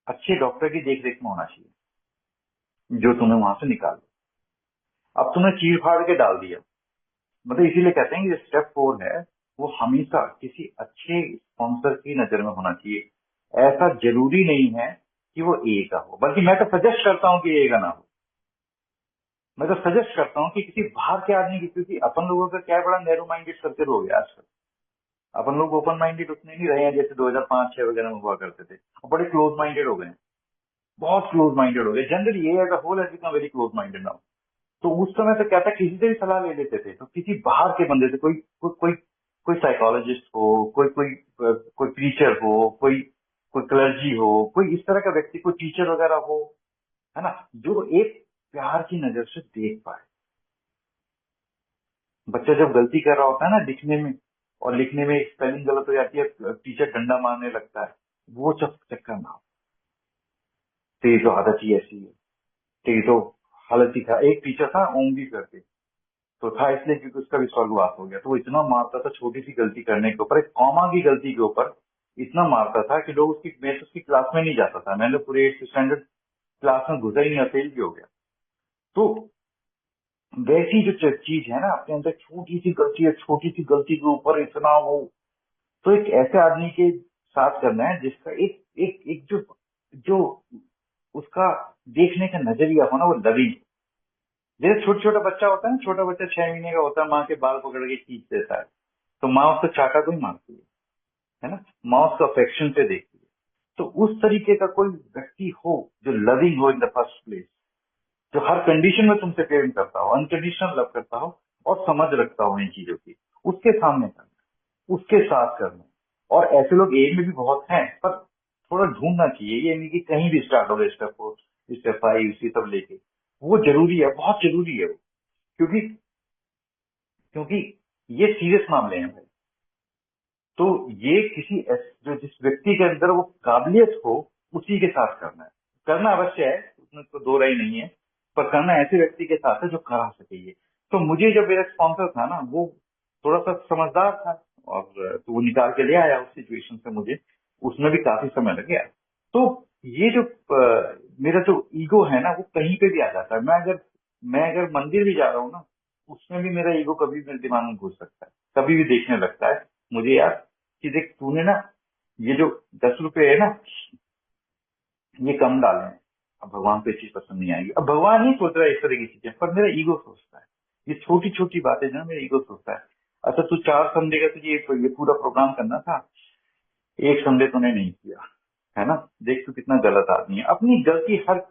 अच्छे डॉक्टर की देख रेख में होना चाहिए, जो तुम्हें वहां से निकाल दे। अब तुमने चीर फाड़ के डाल दिया, मतलब इसीलिए कहते हैं कि स्टेप 4 है, वो हमेशा किसी अच्छे स्पॉन्सर की नजर में होना चाहिए। ऐसा जरूरी नहीं है कि वो ए का हो, बल्कि मैं तो सजेस्ट करता हूँ कि ए का ना हो। मैं तो सजेस्ट करता हूँ कि किसी बाहर के आदमी की, क्योंकि अपन लोगों का क्या है, बड़ा नैरो माइंडेड सर्कल हो गया आजकल। अपन लोग ओपन माइंडेड उतने नहीं रहे हैं जैसे 2005 6 वगैरह में हुआ करते थे। अब बड़े क्लोज माइंडेड हो गए हैं, बहुत क्लोज माइंडेड हो गए। जनरली ये as a whole has become very close minded now. तो उस समय तो क्या था, किसी से भी सलाह ले लेते थे, तो किसी बाहर के बंदे से, कोई साइकोलॉजिस्ट हो, कोई प्रीचर हो, कोई कोई क्लर्जी हो, कोई इस तरह का व्यक्ति, कोई टीचर वगैरह हो, है ना, जो एक प्यार की नजर से देख पाए। बच्चा जब गलती कर रहा होता है ना लिखने में, और लिखने में स्पेलिंग गलत हो जाती है, टीचर डंडा मारने लगता है, वो चक्कर ना हो। तेरी तो आदत ही ऐसी है, तेरी तो हालत ही था। एक टीचर था ओमवी करके, तो था इसलिए क्योंकि उसका विश्वासघात हो गया, तो वो इतना मारता था छोटी सी गलती करने के ऊपर, एक कॉमा की गलती के ऊपर इतना मारता था कि लोग उसकी, मैं तो उसकी क्लास में नहीं जाता था, मैंने पूरे 8th स्टैंडर्ड क्लास में घुसा ही नहीं, फेल भी हो गया। तो वैसी जो चीज है ना, अपने अंदर छोटी सी गलती है, छोटी सी गलती के ऊपर इतना वो, तो एक ऐसे आदमी के साथ करना है जिसका एक एक एक जो जो उसका देखने का नजरिया हो ना, वो लविंग। जैसे छोटा छोटा बच्चा होता है ना, छोटा बच्चा 6 महीने का होता है, माँ के बाल पकड़ के खींच देता है, तो माँ उसको चाटा को ही मारती है ना, माँ उसको अफेक्शन से देखती है। तो उस तरीके का कोई व्यक्ति हो जो लविंग हो इन द फर्स्ट प्लेस, जो हर कंडीशन में तुमसे प्रेम करता हो, अनकंडीशनल लव करता हो, और समझ रखता हो इन चीजों की, उसके सामने करना, उसके साथ करना। और ऐसे लोग एज में भी बहुत हैं, पर थोड़ा ढूंढना चाहिए, ये नहीं कि कहीं भी स्टार्ट हो गए स्टेप 4 स्टेप 5 इसी सब लेके। वो जरूरी है, बहुत जरूरी है वो, क्योंकि क्योंकि ये सीरियस मामले हैं भाई। तो ये जो जिस व्यक्ति के अंदर वो काबिलियत हो, उसी के साथ करना है। करना अवश्य है, उसमें तो दो राय नहीं है, पर करना ऐसे व्यक्ति के साथ है जो करा सके ये। तो मुझे जब मेरा स्पॉन्सर था ना, वो थोड़ा सा समझदार था, और तो वो निकाल के ले आया उस सिचुएशन से मुझे, उसमें भी काफी समय लग गया। तो ये जो मेरा जो ईगो है ना वो कहीं पे भी आ जाता है। मैं अगर मंदिर भी जा रहा हूँ ना, उसमें भी मेरा ईगो कभी मेरे दिमाग में घुस सकता है, कभी भी देखने लगता है मुझे, यार कि देख तूने ना ये जो 10 रुपए है ना, ये कम डाले हैं। अब भगवान को ये चीज पसंद नहीं आएगी। अब भगवान नहीं सोच रहा है इस तरह की चीजें, पर मेरा ईगो सोचता है। ये छोटी छोटी बातें जो है मेरा ईगो सोचता है। अच्छा तू 4 संडे का तुझे ये पूरा प्रोग्राम करना था, एक संडे तूने नहीं किया, है ना। देख तू कितना गलत आदमी है। अपनी गलती हर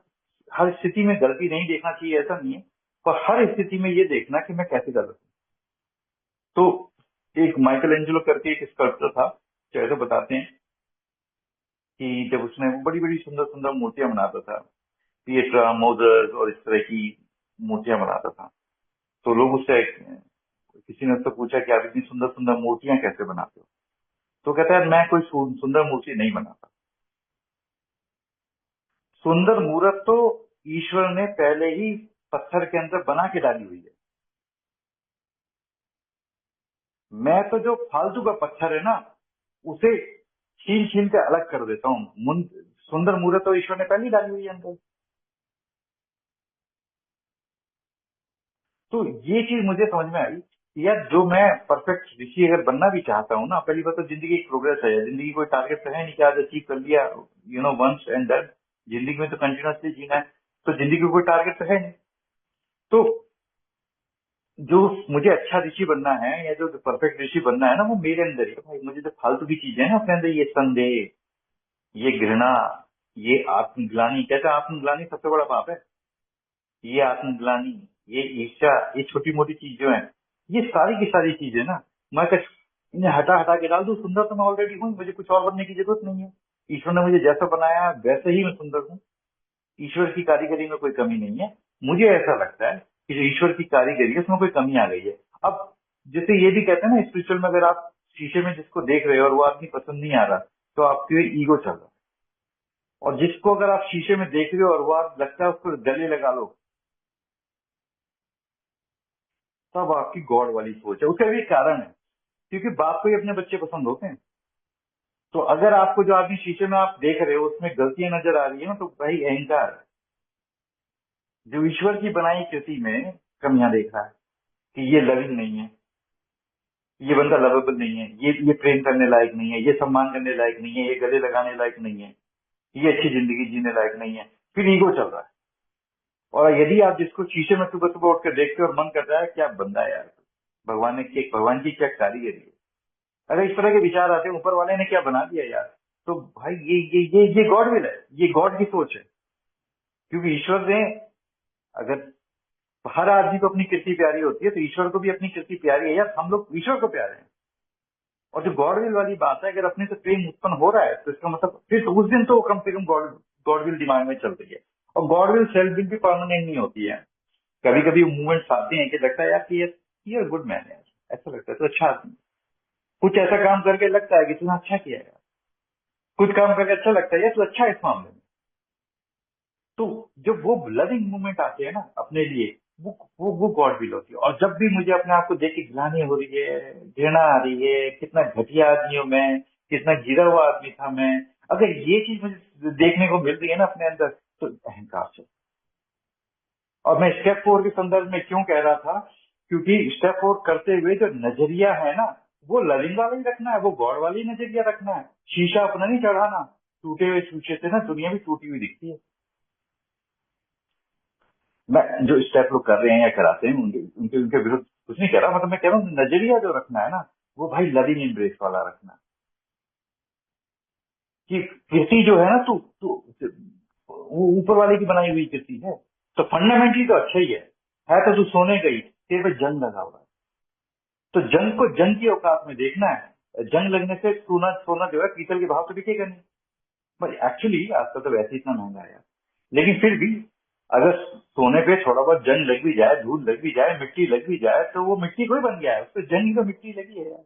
हर स्थिति में गलती नहीं देखना चाहिए ऐसा नहीं है, पर हर स्थिति में ये देखना कि मैं कैसे गलत हूँ। तो एक माइकल एंजेलो करके एक स्कल्पटर था, जो ऐसे बताते हैं कि जब उसने वो बड़ी बड़ी सुंदर सुंदर मूर्तियां बनाता था, पिएट्रा मोदर्स और इस तरह की मूर्तियां बनाता था, तो लोग उससे, किसी ने उससे पूछा कि आप इतनी सुंदर सुंदर मूर्तियां कैसे बनाते हो। तो कहता है मैं कोई सुंदर मूर्ति नहीं बनाता। सुंदर मूर्त तो ईश्वर ने पहले ही पत्थर के अंदर बना के डाली हुई है। मैं तो जो फालतू का पत्थर है ना, उसे छील छील के अलग कर देता हूँ। सुंदर मूर्त तो ईश्वर ने पहले ही डाली हुई है अंदर। तो ये चीज मुझे समझ में आई कि यार जो मैं परफेक्ट ऋषि अगर बनना भी चाहता हूँ ना, पहली बात तो जिंदगी एक प्रोग्रेस है, जिंदगी कोई टारगेट तो है नहीं कि आज अचीव कर लिया, वंस एंड डन। जिंदगी में तो कंटिन्यूसली जीना है, तो जिंदगी में कोई टारगेट तो है नहीं। तो जो मुझे अच्छा ऋषि बनना है या जो परफेक्ट ऋषि बनना है ना, वो मेरे अंदर ही है भाई। मुझे जो फालतू की चीजें हैं ना अपने अंदर, ये संदेह, ये घृणा, ये आत्मग्लानी, कहते हैं आत्मग्लानी सबसे बड़ा पाप है। ये आत्मग्लानी, ये ईर्ष्या, ये छोटी मोटी चीज जो है, ये सारी की सारी चीजें ना, मैं इन्हें हटा हटा के डाल दूं। सुंदर तो मैं ऑलरेडी हूँ, मुझे कुछ और बनने की जरूरत नहीं है। ईश्वर ने मुझे जैसा बनाया वैसे ही मैं सुंदर हूँ। ईश्वर की कारीगरी में कोई कमी नहीं है। मुझे ऐसा लगता है कि जो ईश्वर की कारीगरी है उसमें कोई कमी आ गई है। अब जैसे ये भी कहते हैं ना स्पिरिचुअल में, अगर आप शीशे में जिसको देख रहे हो और वो आदमी पसंद नहीं आ रहा, तो आपके ईगो चल रहा है। और जिसको अगर आप शीशे में देख रहे हो और वो आप लगता है उसको गले लगा लो, तब आपकी गॉड वाली सोच है। उसका भी एक कारण है, क्योंकि बाप को ही अपने बच्चे पसंद होते हैं। तो अगर आपको जो आदमी शीशे में आप देख रहे हो उसमें गलतियां नजर आ रही है ना, तो भाई अहंकार है। जो ईश्वर की बनाई कृति में कमियां देख रहा है कि ये लविंग नहीं है, ये बंदा लवेबल नहीं है, ये प्रेम करने लायक नहीं है, ये सम्मान करने लायक नहीं है, ये गले लगाने लायक नहीं है, ये अच्छी जिंदगी जीने लायक नहीं है, फिर ईगो चल रहा है। और यदि आप जिसको शीशे में सुबह सुबह उठ कर देखते हो और मन करता है क्या बंदा है यार, भगवान की क्या कारीगरी है। अगर इस तरह के विचार आते हैं ऊपर वाले ने क्या बना दिया यार, तो भाई ये गॉड विल है, ये गॉड की सोच है। क्योंकि ईश्वर ने, अगर हर आदमी को अपनी कृति प्यारी होती है, तो ईश्वर को भी अपनी कृति प्यारी है यार। हम लोग ईश्वर को प्यारे हैं। और जो गॉड विल वाली बात है, अगर अपने से प्रेम उत्पन्न हो रहा है तो इसका मतलब फिर तो उस दिन तो कम से कम गॉड गॉड विल दिमाग में चल रही है। और गॉड विल सेल्फ विल भी परमानेंट नहीं होती है। कभी कभी मूवमेंट्स आते हैं कि लगता है यार कि ये गुड मैन है, ऐसा लगता है तो अच्छा आदमी। कुछ ऐसा काम करके लगता है कि तूने अच्छा किया यार, कुछ काम करके अच्छा लगता है यार तू अच्छा है इस मामले में। तो जब वो लविंग मूवमेंट आते हैं ना अपने लिए, वो गॉड विल होती है। और जब भी मुझे अपने आप को देख के ग्लानि हो रही है, घृणा आ रही है, कितना घटिया आदमी हूं मैं, कितना गिरा हुआ आदमी था मैं, अगर ये चीज मुझे देखने को मिल रही है ना अपने अंदर, तो अहंकार से। और मैं स्टेप 4 के संदर्भ में क्यों कह रहा था, क्योंकि स्टेप 4 करते हुए जो नजरिया है ना, वो लविंग वाला ही रखना है, वो गॉड वाली नजरिया रखना है। शीशा अपना नहीं चढ़ाना। टूटे हुए शीशे से ना दुनिया भी टूटी हुई दिखती है। मैं जो स्टेप लोग कर रहे हैं या कराते हैं उनके उनके उनके विरुद्ध कुछ नहीं कह रहा, मतलब मैं कह रहा हूँ नजरिया जो रखना है ना, वो भाई लविंग एम्ब्रेस वाला रखना है। कि कृति जो है ना, तू तू वो ऊपर वाले की बनाई हुई कृति है, तो फंडामेंटली तो अच्छा ही है तो तू सोने गई, तेरे पे जंग लगा हुआ है। तो जंग को जंग की औकात में देखना है। जंग लगने से सोना सोना जो है पीतल के भाव तो बिकेगा नहीं। पर एक्चुअली आजकल तो वैसे ही इतना महंगा है यार। लेकिन फिर भी अगर सोने पे थोड़ा बहुत जंग लग भी जाए, धूल लग भी जाए, मिट्टी लग भी जाए, तो वो मिट्टी कोई बन गया है, उस पर जंग ही तो मिट्टी लगी है यार।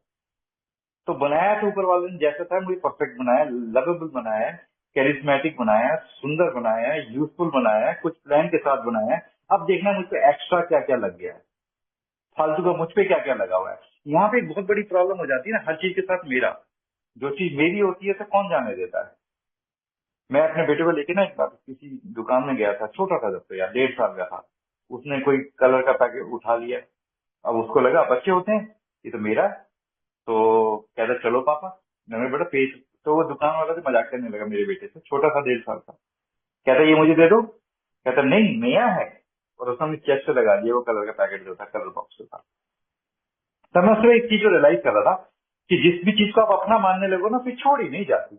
तो बनाया तो ऊपर वाले ने जैसा था मुझे परफेक्ट बनाया, लवेबल बनाया, कैरिस्मेटिक बनाया, सुंदर बनाया, यूजफुल बनाया, कुछ प्लान के साथ बनाया। अब देखना मुझ पे एक्स्ट्रा क्या क्या लग गया है, फालतू का मुझ पे क्या क्या लगा हुआ है। यहाँ पे एक बहुत बड़ी प्रॉब्लम हो जाती है ना, हर चीज के साथ मेरा। जो चीज मेरी होती है उसे कौन जाने देता है। मैं अपने बेटे को लेके ना एक बार किसी दुकान में गया था, छोटा था जब, तो यार 1.5 साल का था। उसने कोई कलर का पैकेट उठा लिया। अब उसको लगा, बच्चे होते हैं, ये तो मेरा है। तो कहता चलो पापा। मैंने बेटा पेज। तो वो दुकान वाला से मजाक करने लगा मेरे बेटे से, छोटा था 1.5 साल का। कहता ये मुझे दे दो। कहता नहीं नया है। और उसने अपनी चेस्ट से लगा दिया वो कलर का पैकेट जो था, कलर बॉक्स जो था। तब मैं उसमें एक चीज को रियलाइज कर रहा था कि जिस भी चीज को आप अपना मानने लगो ना, फिर छोड़ी नहीं जाती।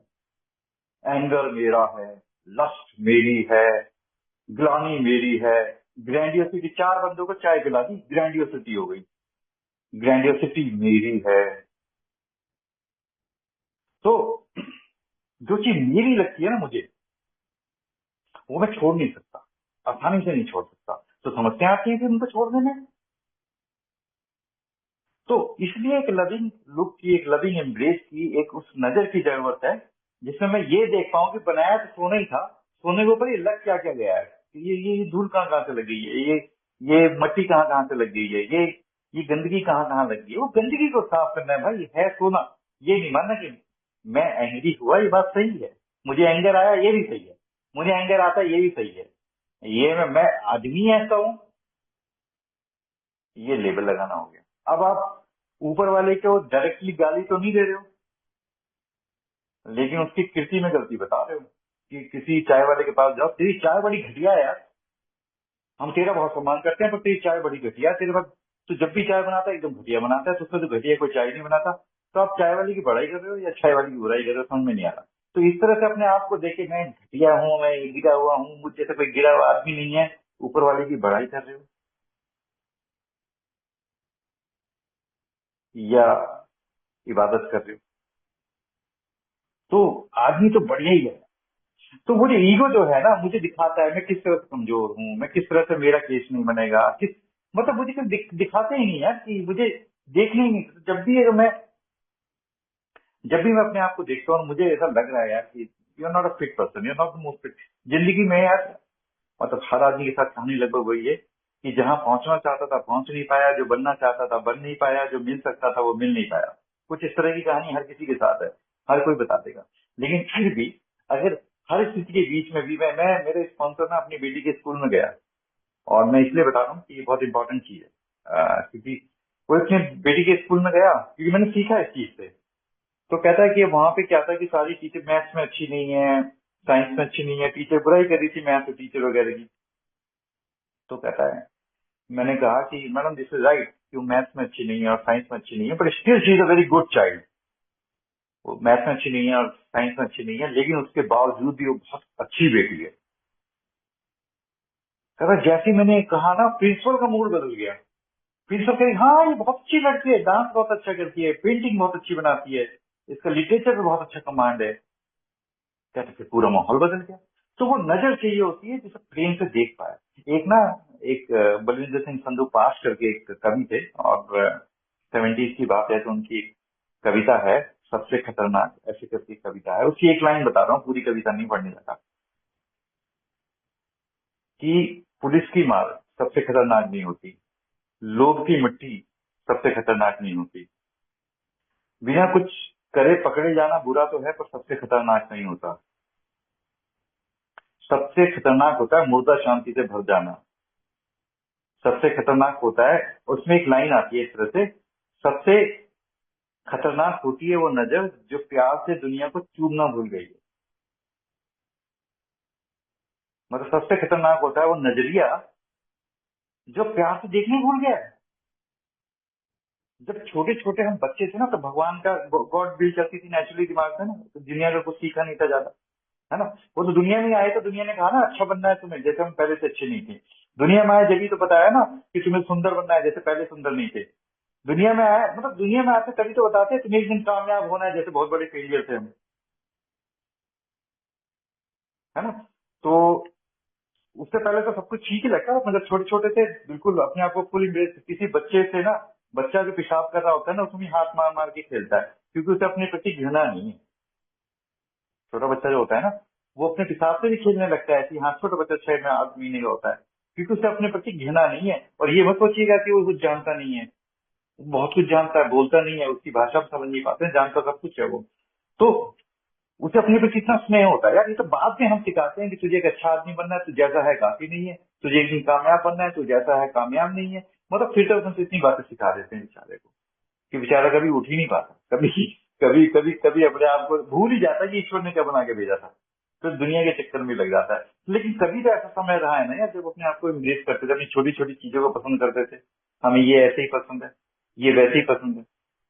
एंगर मेरा है, लस्ट मेरी है, ग्लानी मेरी है, ग्रैंडियोसिटी। 4 बंदों को चाय पिला दी, ग्रैंडियोसिटी हो गई। ग्रैंडियोसिटी मेरी है। तो जो चीज मेरी लगती है ना मुझे, वो मैं छोड़ नहीं सकता, आसानी से नहीं छोड़ सकता। तो समस्या आती है कि उनको छोड़ने में। तो इसलिए एक लविंग लुक की, एक लविंग एम्ब्रेस की, एक उस नजर की जरूरत है जिसमें मैं ये देख पाऊं कि बनाया तो सोना ही था, सोने के ऊपर ये लग क्या क्या गया है। ये धूल कहाँ कहाँ से लग गई है, ये मट्टी कहाँ कहाँ से लग गई है, ये गंदगी कहाँ कहाँ लग गई है। वो गंदगी को साफ करना है भाई, है सोना। ये नहीं मानना कि मैं एंग्री हुआ, ये बात सही है, मुझे एंगर आया ये भी सही है, मुझे एंगर आता है ये भी सही है, ये मैं आदमी ऐसा हूं, ये लेबल लगाना हो गया। अब आप ऊपर वाले को डायरेक्टली गाली तो नहीं दे रहे हो, लेकिन उसकी कृति में गलती बता रहे हो कि किसी चाय वाले के पास जाओ, तेरी चाय बड़ी घटिया है यार, हम तेरा बहुत सम्मान करते हैं पर तेरी चाय बड़ी घटिया है, तेरे पास तो जब भी चाय बनाता है एकदम घटिया बनाता है, तो उसमें तो घटिया कोई चाय नहीं बनाता। तो आप चाय वाले की बड़ाई कर रहे हो या चाय वाले की बुराई कर रहे हो, समझ में नहीं आ रहा। तो इस तरह से अपने आप को देखे, मैं घटिया हूँ, मैं गिरा हुआ हूँ, मुझ जैसे कोई गिरा हुआ आदमी नहीं है, ऊपर वाले की बड़ाई कर रहे हो या इबादत कर रहे हो। तो आदमी तो बढ़िया ही है। तो वो जो ईगो जो है ना, मुझे दिखाता है मैं किस तरह से कमजोर हूँ, मैं किस तरह से मेरा केस नहीं बनेगा, किस मतलब मुझे कुछ दिखाते ही नहीं यार, कि मुझे देखने ही नहीं। जब भी मैं अपने आप को देखता हूँ और मुझे ऐसा लग रहा है यार कि you are not a fit person, you are not the most fit जिंदगी में यार। मतलब हर आदमी के साथ कहानी लगभग वही है कि जहाँ पहुंचना चाहता था पहुंच नहीं पाया, जो बनना चाहता था बन नहीं पाया, जो मिल सकता था वो मिल नहीं पाया। कुछ इस तरह की कहानी हर किसी के साथ है, हर कोई बता देगा। लेकिन फिर भी अगर हर स्थिति के बीच में भी मैं मेरे स्पॉन्सर ना अपनी बेटी के स्कूल में गया। और मैं इसलिए बता रहा हूँ कि ये बहुत इंपॉर्टेंट चीज है, क्योंकि वो अपने बेटी के स्कूल में गया, क्योंकि मैंने सीखा इस चीज से। तो कहता है कि वहां पे क्या था कि सारी टीचर मैथ्स में अच्छी नहीं है, साइंस में अच्छी नहीं है, टीचर बुराई कर रही थी मैथ्स टीचर वगैरह की। तो कहता है, मैंने कहा कि मैडम दिस इज राइट कि वो मैथ्स में अच्छी नहीं है और साइंस में अच्छी नहीं है, but still she is a very good child. वो मैथ्स में अच्छी नहीं है और साइंस में अच्छी नहीं है, लेकिन उसके बावजूद भी वो बहुत अच्छी बेटी है। कहता जैसे ही मैंने कहा ना, प्रिंसिपल का मूड बदल गया। प्रिंसिपल कह रही हाँ ये बहुत अच्छी लड़की है, डांस बहुत अच्छा करती है, पेंटिंग बहुत अच्छी बनाती है, इसका लिटरेचर पे बहुत अच्छा कमांड है। कहते फिर पूरा माहौल बदल गया। तो वो नजर चाहिए होती है जिसे प्रेम से देख पाए। एक ना, एक बलविंदर सिंह संधू पास करके एक कवि थे, और 70s की बात है, तो उनकी एक कविता है सबसे खतरनाक, ऐसी करके कविता है। उसकी एक लाइन बता रहा हूँ, पूरी कविता नहीं पढ़ने लगा। कि पुलिस की मार सबसे खतरनाक नहीं होती, लोग की मिट्टी सबसे खतरनाक नहीं होती, बिना कुछ करे पकड़े जाना बुरा तो है पर सबसे खतरनाक नहीं होता, सबसे खतरनाक होता है मुर्दा शांति से भर जाना, सबसे खतरनाक होता है। उसमें एक लाइन आती है इस तरह से, सबसे खतरनाक होती है वो नजर जो प्यार से दुनिया को चूमना भूल गई है। मतलब सबसे खतरनाक होता है वो नजरिया जो प्यार से देखने भूल गया है। जब छोटे छोटे हम बच्चे थे ना, तो भगवान का गॉड बिल्ड करती थी नेचुरली दिमाग में ना, तो दुनिया का कुछ सीखा नहीं था ज्यादा, है ना। वो तो दुनिया में आए तो दुनिया ने कहा ना अच्छा बनना है तुम्हें, जैसे हम पहले से अच्छे नहीं थे। दुनिया में आए जब भी तो बताया ना कि तुम्हें सुंदर बनना है, जैसे पहले सुंदर नहीं थे। दुनिया में आए मतलब दुनिया में आते तभी तो बताते हैं तुम्हें एक दिन कामयाब होना है, जैसे बहुत बड़े फेलियर थे हम, है ना। तो उससे पहले तो सब कुछ ठीक ही लगता है, मतलब छोटे छोटे थे बिल्कुल अपने आप को फुल इम्ब्रेस। किसी बच्चे से ना, बच्चा जो पेशाब कर रहा होता है ना, उसमें हाथ मार मार के खेलता है, क्योंकि उसे अपने प्रति घृणा नहीं है। छोटा बच्चा जो होता है ना, वो अपने पेशाब से भी खेलने लगता है कि हाँ, छोटा बच्चा 6 महीने का होता है, क्योंकि उसे अपने प्रति घृणा नहीं है। और ये मत सोचिएगा कि वो कुछ जानता नहीं है, बहुत कुछ जानता है, बोलता नहीं है, उसकी भाषा हम समझ नहीं पाते, जानता सब कुछ है वो। तो उसे अपने पे कितना स्नेह होता है यार। ये तो बाद में हम सिखाते हैं कि तुझे एक अच्छा आदमी बनना है, तू जैसा है काफी नहीं है, तुझे एक दिन कामयाब बनना है, तू जैसा है कामयाब नहीं है। मतलब फिर तो उनसे इतनी बातें सिखा देते हैं बेचारे को कि बेचारा कभी उठ ही नहीं पाता, कभी कभी कभी कभी अपने आप को भूल ही जाता है कि ईश्वर ने क्या बना के भेजा था। तो दुनिया के चक्कर में लग जाता है। लेकिन कभी तो ऐसा समय रहा है ना यार, जब अपने आप को इम्प्रेस करते थे, अपनी छोटी छोटी चीजों को पसंद करते थे। हमें ये ऐसे ही पसंद है, ये वैसे ही पसंद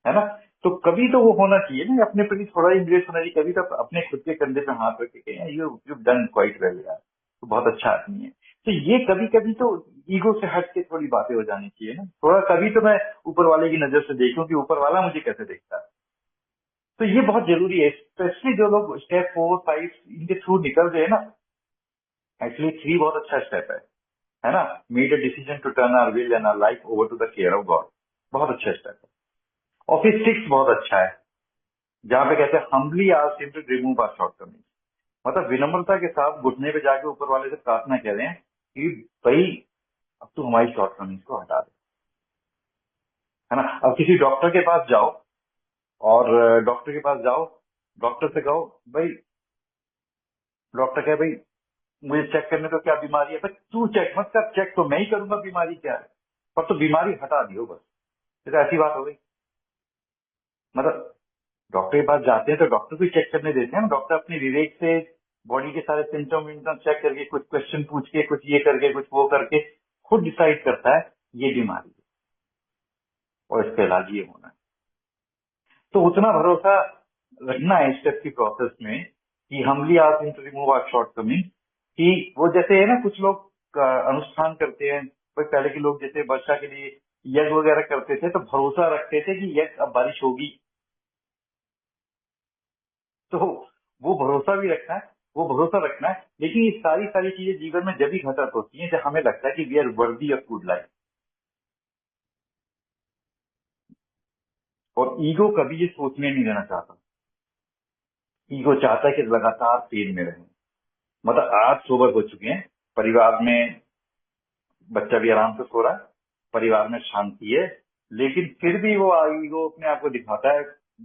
है ना। तो कभी तो वो होना चाहिए ना, अपने प्रति थोड़ा इम्प्रेस होना चाहिए। कभी तो अपने खुद के कंधे पे हाथ रख के कहें you you done quite well यार, तो बहुत अच्छा आदमी है। तो ये कभी कभी तो ईगो से हट के थोड़ी बातें हो जानी चाहिए ना थोड़ा। कभी तो मैं ऊपर वाले की नजर से देखूं कि ऊपर वाला मुझे कैसे देखता है। तो ये बहुत जरूरी है, स्पेशली जो लोग स्टेप 4 5 इनके थ्रू निकल रहे हैं ना। एक्चुअली 3 बहुत अच्छा स्टेप है ना। Made a decision to turn our will and our life over to the care of God, बहुत अच्छा स्टेप है। और फिर 6 बहुत अच्छा है, जहाँ पे कहते हैं humbly ask him to remove our shortcomings. मतलब विनम्रता के साथ घुटने पे जाके ऊपर वाले से प्रार्थना करें कि भाई अब तू हमारी शॉर्टकमिंग्स को हटा दे, है ना। अब किसी डॉक्टर के पास जाओ, और डॉक्टर के पास जाओ, डॉक्टर से कहो भाई, डॉक्टर कहे भाई मुझे चेक करने को क्या बीमारी है। भाई तू चेक मत कर, चेक तो मैं ही करूंगा बीमारी क्या है, पर तो बीमारी हटा दियो बस। ये तो ऐसी बात हो गई। मतलब डॉक्टर के पास जाते हैं तो डॉक्टर को चेक करने देते हैं ना। डॉक्टर अपनी विवेक से बॉडी के सारे सिम्टम विम्टम चेक करके, कुछ क्वेश्चन पूछ के, कुछ ये करके, कुछ वो करके खुद डिसाइड करता है ये बीमारी है और इसका इलाज ये होना है। तो उतना भरोसा रखना है स्टेप की प्रोसेस में कि humbly ask him to remove our shortcoming. कि वो जैसे है ना, कुछ लोग अनुष्ठान करते हैं। कोई पहले के लोग जैसे वर्षा के लिए यज्ञ वगैरह करते थे, तो भरोसा रखते थे कि यज्ञ अब बारिश होगी। तो वो भरोसा भी रखना है, वो भरोसा रखना है। लेकिन ये सारी सारी चीजें जीवन में जब ही घटित होती हैं जब हमें लगता है कि we are worthy of good life. और ईगो कभी ये सोचने नहीं देना चाहता। ईगो चाहता है कि लगातार पेन में रहे। मतलब आज सोबर हो चुके हैं, परिवार में बच्चा भी आराम से सो रहा है, परिवार में शांति है, लेकिन फिर भी वो ईगो अपने आप को दिखाता है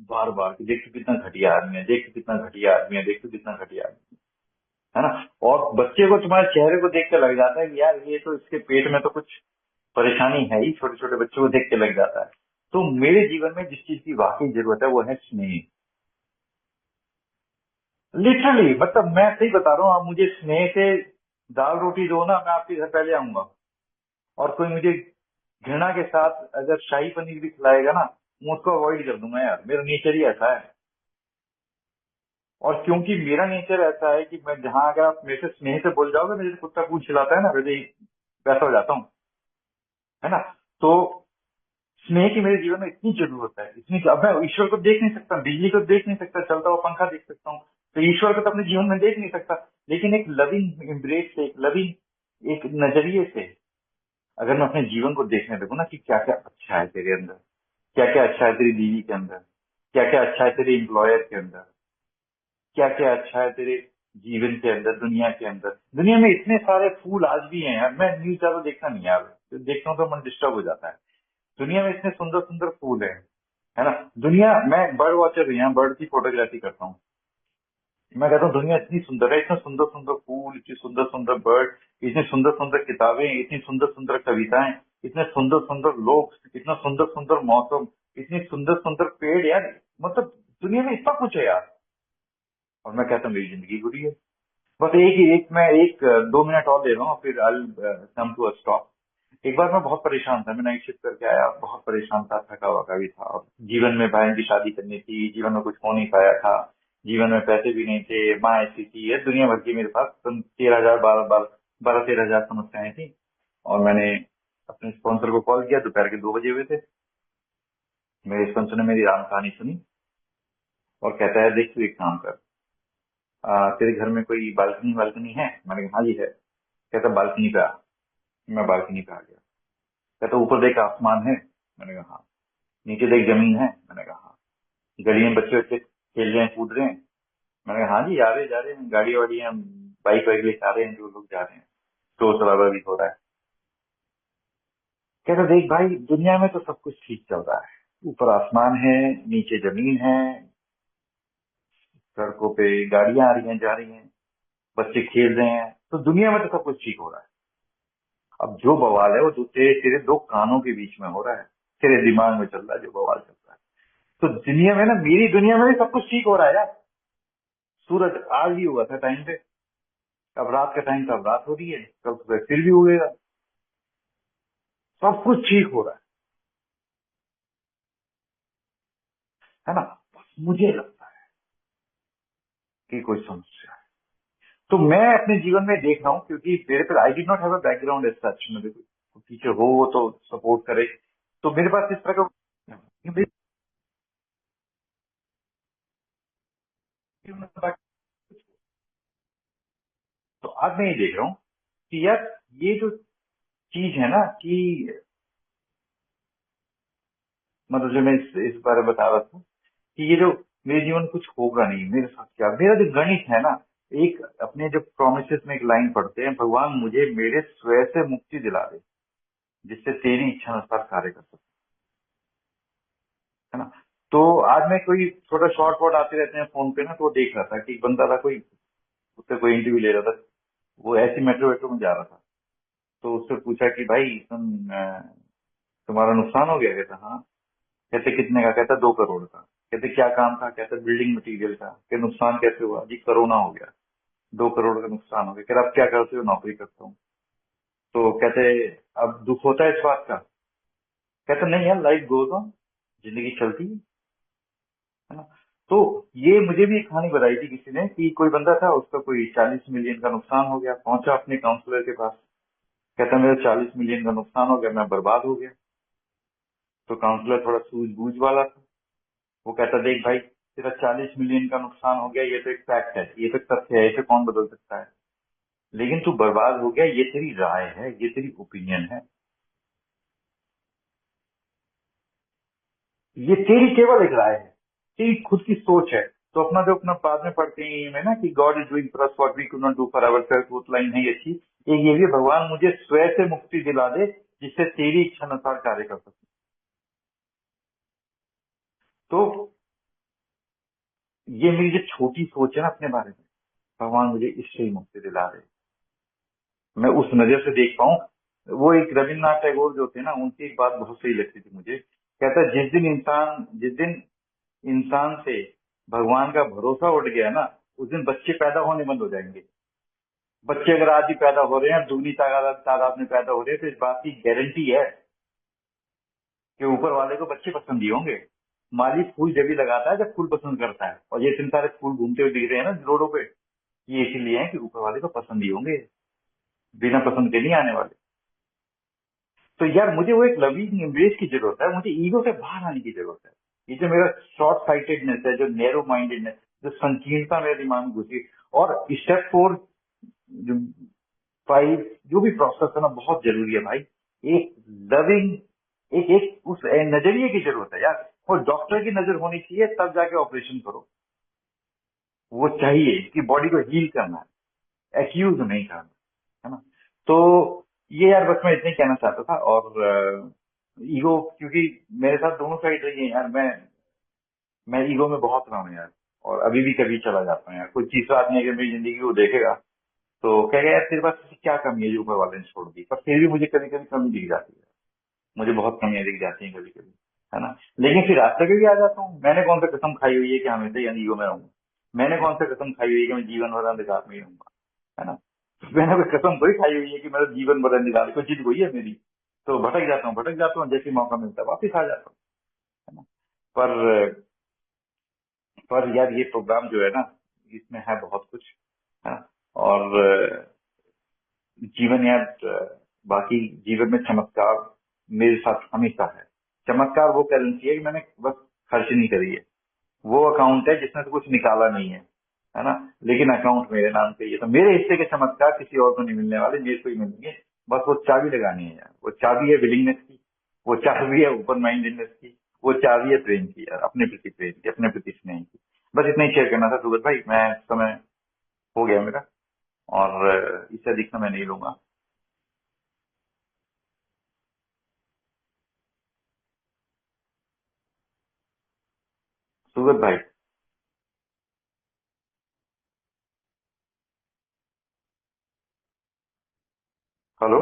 बार बार कि देख तू कितना घटिया आदमी है, देख तू कितना घटिया आदमी है, देख तू कितना घटिया आदमी है ना। और बच्चे को तुम्हारे चेहरे को देख के लग जाता है कि यार ये तो इसके पेट में तो कुछ परेशानी है ही। छोटे छोटे बच्चों को देख के लग जाता है। तो मेरे जीवन में जिस चीज की वाकई जरूरत है वो है स्नेह। लिटरली मतलब मैं सही बता रहा हूँ, आप मुझे स्नेह से दाल रोटी दो ना, मैं आपके घर पहले आऊंगा। और कोई मुझे घृणा के साथ अगर शाही पनीर भी खिलाएगा ना, मैं उसको अवॉइड कर दूंगा यार, मेरा नेचर ही ऐसा है। और क्योंकि मेरा नेचर ऐसा है कि मैं जहां अगर आप मेरे से स्नेह से बोल जाओगे, मेरे से कुत्ता पूछ खिलाता है ना, वैसे ही वैसा हो जाता हूँ, है ना। तो स्नेह की मेरे जीवन में इतनी जरूरत है, इतनी। अब मैं ईश्वर को देख नहीं सकता, बिजली को देख नहीं सकता, चलता हुआ पंखा देख सकता हूँ, तो ईश्वर को तो अपने जीवन में देख नहीं सकता। लेकिन एक लविंग एम्ब्रेस से, एक लविंग एक नजरिए से अगर मैं अपने जीवन को देखने लगूँ ना कि क्या क्या अच्छा है तेरे अंदर, क्या क्या अच्छा है तेरी बीवी के अंदर, क्या क्या अच्छा है तेरे एम्प्लॉयर के अंदर, क्या क्या अच्छा है तेरे जीवन के अंदर, दुनिया के अंदर। दुनिया में इतने सारे फूल आज भी हैं यार, मैं न्यूज ज्यादा देखना नहीं यार, तो देखता हूँ तो मन डिस्टर्ब हो जाता है। दुनिया में इतने सुंदर सुंदर फूल है ना। दुनिया, मैं बर्ड वॉचर भी यहाँ बर्ड की फोटोग्राफी करता हूँ। मैं कहता हूँ दुनिया इतनी सुंदर है, इतने सुंदर सुंदर फूल, इतनी सुंदर सुंदर बर्ड, इतनी सुंदर सुंदर किताबें, इतनी सुंदर सुंदर कविताएं, इतने सुंदर सुंदर लोग, इतना सुंदर सुंदर मौसम, इतनी सुंदर सुंदर पेड़ यार। मतलब दुनिया में इतना कुछ है यार। और मैं कहता हूँ मेरी जिंदगी बुरी है। बस मैं एक 2 मिनट और ले रहा हूँ, फिर आई कम टू अ स्टॉप। एक बार मैं बहुत परेशान था, मैं नाइट शिफ्ट करके आया, बहुत परेशान था, थका वका भी था, और जीवन में बहन की शादी करनी थी, जीवन में कुछ हो नहीं पाया था, जीवन में पैसे भी नहीं थे, माँ ऐसी थी, ये दुनिया भर की मेरे पास 13,000 12,000 समस्याएं थी। और मैंने अपने स्पॉन्सर को कॉल किया, दोपहर के 2 बजे हुए थे। मेरे स्पॉन्सर ने मेरी राम कहानी सुनी और कहता है देख तू एक काम कर, तेरे घर में कोई बालकनी वालकनी है? मैंने कहा हाँ जी है। कहता बालकनी पे आ। मैं बालकनी पे आ गया। कहता ऊपर देख आसमान है? मैंने कहा हाँ। नीचे देख जमीन है? मैंने कहा हाँ। गली में बच्चे बच्चे खेल रहे हैं, कूद रहे हैं? मैंने कहा हाँ जी, आ रहे जा रहे हैं, गाड़ी वाड़ी हैं, बाइक वाइक लेके आ रहे हैं, जो लोग जा रहे हैं, शोर शराबा भी हो रहा है। कहता देख भाई, दुनिया में तो सब कुछ ठीक चल रहा है, ऊपर आसमान है, नीचे जमीन है, सड़कों पे गाड़ियां आ रही हैं जा रही हैं, बच्चे खेल रहे हैं, तो दुनिया में तो सब कुछ ठीक हो रहा है। अब जो बवाल है वो तेरे तेरे दो कानों के बीच में हो रहा है, तेरे दिमाग में चल रहा है जो बवाल चल रहा है। तो दुनिया में ना, मेरी दुनिया में भी सब कुछ ठीक हो रहा है यार। सूरज आज भी हुआ था टाइम पे, अब रात का टाइम था, अब रात हो रही है, कल सुबह फिर भी उगेगा। सब कुछ ठीक हो रहा है ना। बस मुझे लगता है कि कोई समस्या है। तो मैं अपने जीवन में देख रहा हूँ, क्योंकि मेरे पे I did not have a background as such, मेरे को टीचर हो वो तो सपोर्ट करे, तो मेरे पास इस तरह का। तो आज मैं ये देख रहा हूँ कि यार, ये जो चीज है ना कि मतलब जो मैं इस बारे में बता रहा था कि ये जो मेरे जीवन में कुछ होगा नहीं, मेरे साथ क्या, मेरा जो गणित है ना, एक अपने जो प्रोमिसेस में एक लाइन पढ़ते हैं, भगवान मुझे मेरे स्वयं से मुक्ति दिला दे, जिससे तेरी इच्छा अनुसार कार्य कर सकूं, है ना। तो आज मैं कोई छोटा शॉर्ट वॉट आते रहते हैं फोन पे ना, तो वो देख रहा था कि एक बंदा था, कोई उससे कोई इंटरव्यू ले रहा था, वो ऐसी मेट्रो वेट्रो में जा रहा था। तो उससे पूछा कि भाई तुम्हारा नुकसान हो गया? कहता हाँ। कहते कितने का? कहता 2 करोड़ का। कहते क्या काम था? कहते बिल्डिंग मटेरियल का। कि नुकसान कैसे हुआ? जी कोरोना हो गया, 2 करोड़ का नुकसान हो गया। कहते आप क्या करते हो? नौकरी करता हूँ। तो कहते अब दुख होता है इस बात का? कहते नहीं यार, लाइफ गोज ऑन, जिंदगी चलती है ना। तो ये मुझे भी एक कहानी बताई थी किसी ने कि कोई बंदा था, उसका कोई 40 मिलियन का नुकसान हो गया, पहुंचा अपने काउंसलर के पास। कहता मेरा 40 मिलियन का नुकसान हो गया, मैं बर्बाद हो गया। तो काउंसलर थोड़ा सूझबूझ वाला था, वो कहता देख भाई, तेरा 40 मिलियन का नुकसान हो गया, ये तो एक फैक्ट है, ये तो तथ्य है, इसे कौन बदल सकता है। लेकिन तू बर्बाद हो गया, ये तेरी राय है, ये तेरी ओपिनियन है, ये तेरी केवल एक राय है, तेरी खुद की सोच है। तो अपना जो अपना बाद में पढ़ते हैं ये में ना कि God is doing for us what we could not do for ourself, वो लाइन है ये अच्छी। एक ये भी, भगवान मुझे स्वयं से मुक्ति दिला दे, जिससे तेरी इच्छा अनुसार कार्य कर सकूं। तो ये मेरी जो छोटी सोच है ना अपने बारे में, भगवान मुझे इससे ही मुक्ति दिला दे, मैं उस नजर से देख पाऊं। वो एक रविन्द्रनाथ टैगोर जो थे ना, उनकी एक बात बहुत सही लगती थी मुझे। कहता है जिस दिन इंसान से भगवान का भरोसा उठ गया ना, उस दिन बच्चे पैदा होने बंद हो जाएंगे। बच्चे अगर आज ही पैदा हो रहे हैं, दुगनी तादाद तादाद में पैदा हो रहे हैं, तो इस बात की गारंटी है कि ऊपर वाले को बच्चे पसंद ही होंगे। माली फूल जब भी लगाता है जब फूल पसंद करता है, और ये इतने सारे फूल घूमते हुए दिख रहे हैं ना रोडों पे, ये इसीलिए है कि ऊपर वाले को पसंद ही होंगे, बिना पसंद के नहीं आने वाले। तो यार मुझे वो एक लविंग एम्ब्रेस की जरूरत है, मुझे ईगो से बाहर आने की जरूरत है। ये जो मेरा शॉर्ट साइटेडनेस है, जो नैरो माइंडेडनेस, जो संकीर्णता मेरे दिमाग में घुसी, और स्टेप 4, जो 5, जो भी प्रोसेस है ना, बहुत जरूरी है भाई। एक लविंग, एक एक उस नजरिए की जरूरत है यार। और डॉक्टर की नजर होनी चाहिए, तब जाके ऑपरेशन करो। वो चाहिए कि बॉडी को हील करना है, एक्यूज नहीं करना, है ना। तो ये यार बस मैं इतना ही कहना चाहता था। और ईगो, क्योंकि मेरे साथ दोनों साइड रही है यार, मैं ईगो में बहुत रहा हूँ यार, और अभी भी कभी चला जाता हूँ यार। कोई तीसरा आदमी अगर मेरी जिंदगी को देखेगा तो कहेगा यार तेरे पास ऐसी क्या कमी है जो ऊपर वाले ने छोड़ दी। पर फिर भी मुझे कभी कभी कमी दिख जाती है, मुझे बहुत कमियां दिख जाती हैं कभी कभी, है ना। लेकिन फिर रास्ते पे भी आ जाता हूँ। मैंने कौन सा कसम खाई हुई है कि हमेशा ही ईगो में रहूंगा? मैंने कौन सा कसम खाई हुई है कि मैं जीवन भर अंधकार में ही रहूंगा, है ना। तो मैंने कोई कसम थोड़ी खाई हुई है कि मेरा जीवन भर अंधकार, कोई जिद हुई है मेरी? तो भटक जाता हूँ, जैसे ही मौका मिलता है वापिस आ जाता हूँ, है ना। पर यार ये प्रोग्राम जो है ना, इसमें है बहुत कुछ, है ना। और जीवन यार, बाकी जीवन में चमत्कार मेरे साथ हमेशा है। चमत्कार वो करेंसी है कि मैंने बस खर्च नहीं करी है, वो अकाउंट है जिसमें से कुछ निकाला नहीं है ना। लेकिन अकाउंट मेरे नाम पे ही है, तो मेरे हिस्से के चमत्कार किसी और को नहीं मिलने वाले, मेरे को ही मिलेंगे। बस वो चाबी लगानी है यार, वो चाबी है विलिंगनेस की, वो चाबी है ओपन माइंडेडनेस की, वो चाबी है प्रेम की यार, अपने प्रति प्रेम की, अपने प्रति स्नेह की। बस इतना ही शेयर करना था सुगत भाई। मैं समय हो गया मेरा, और इससे अधिक समय नहीं लूंगा। हेलो।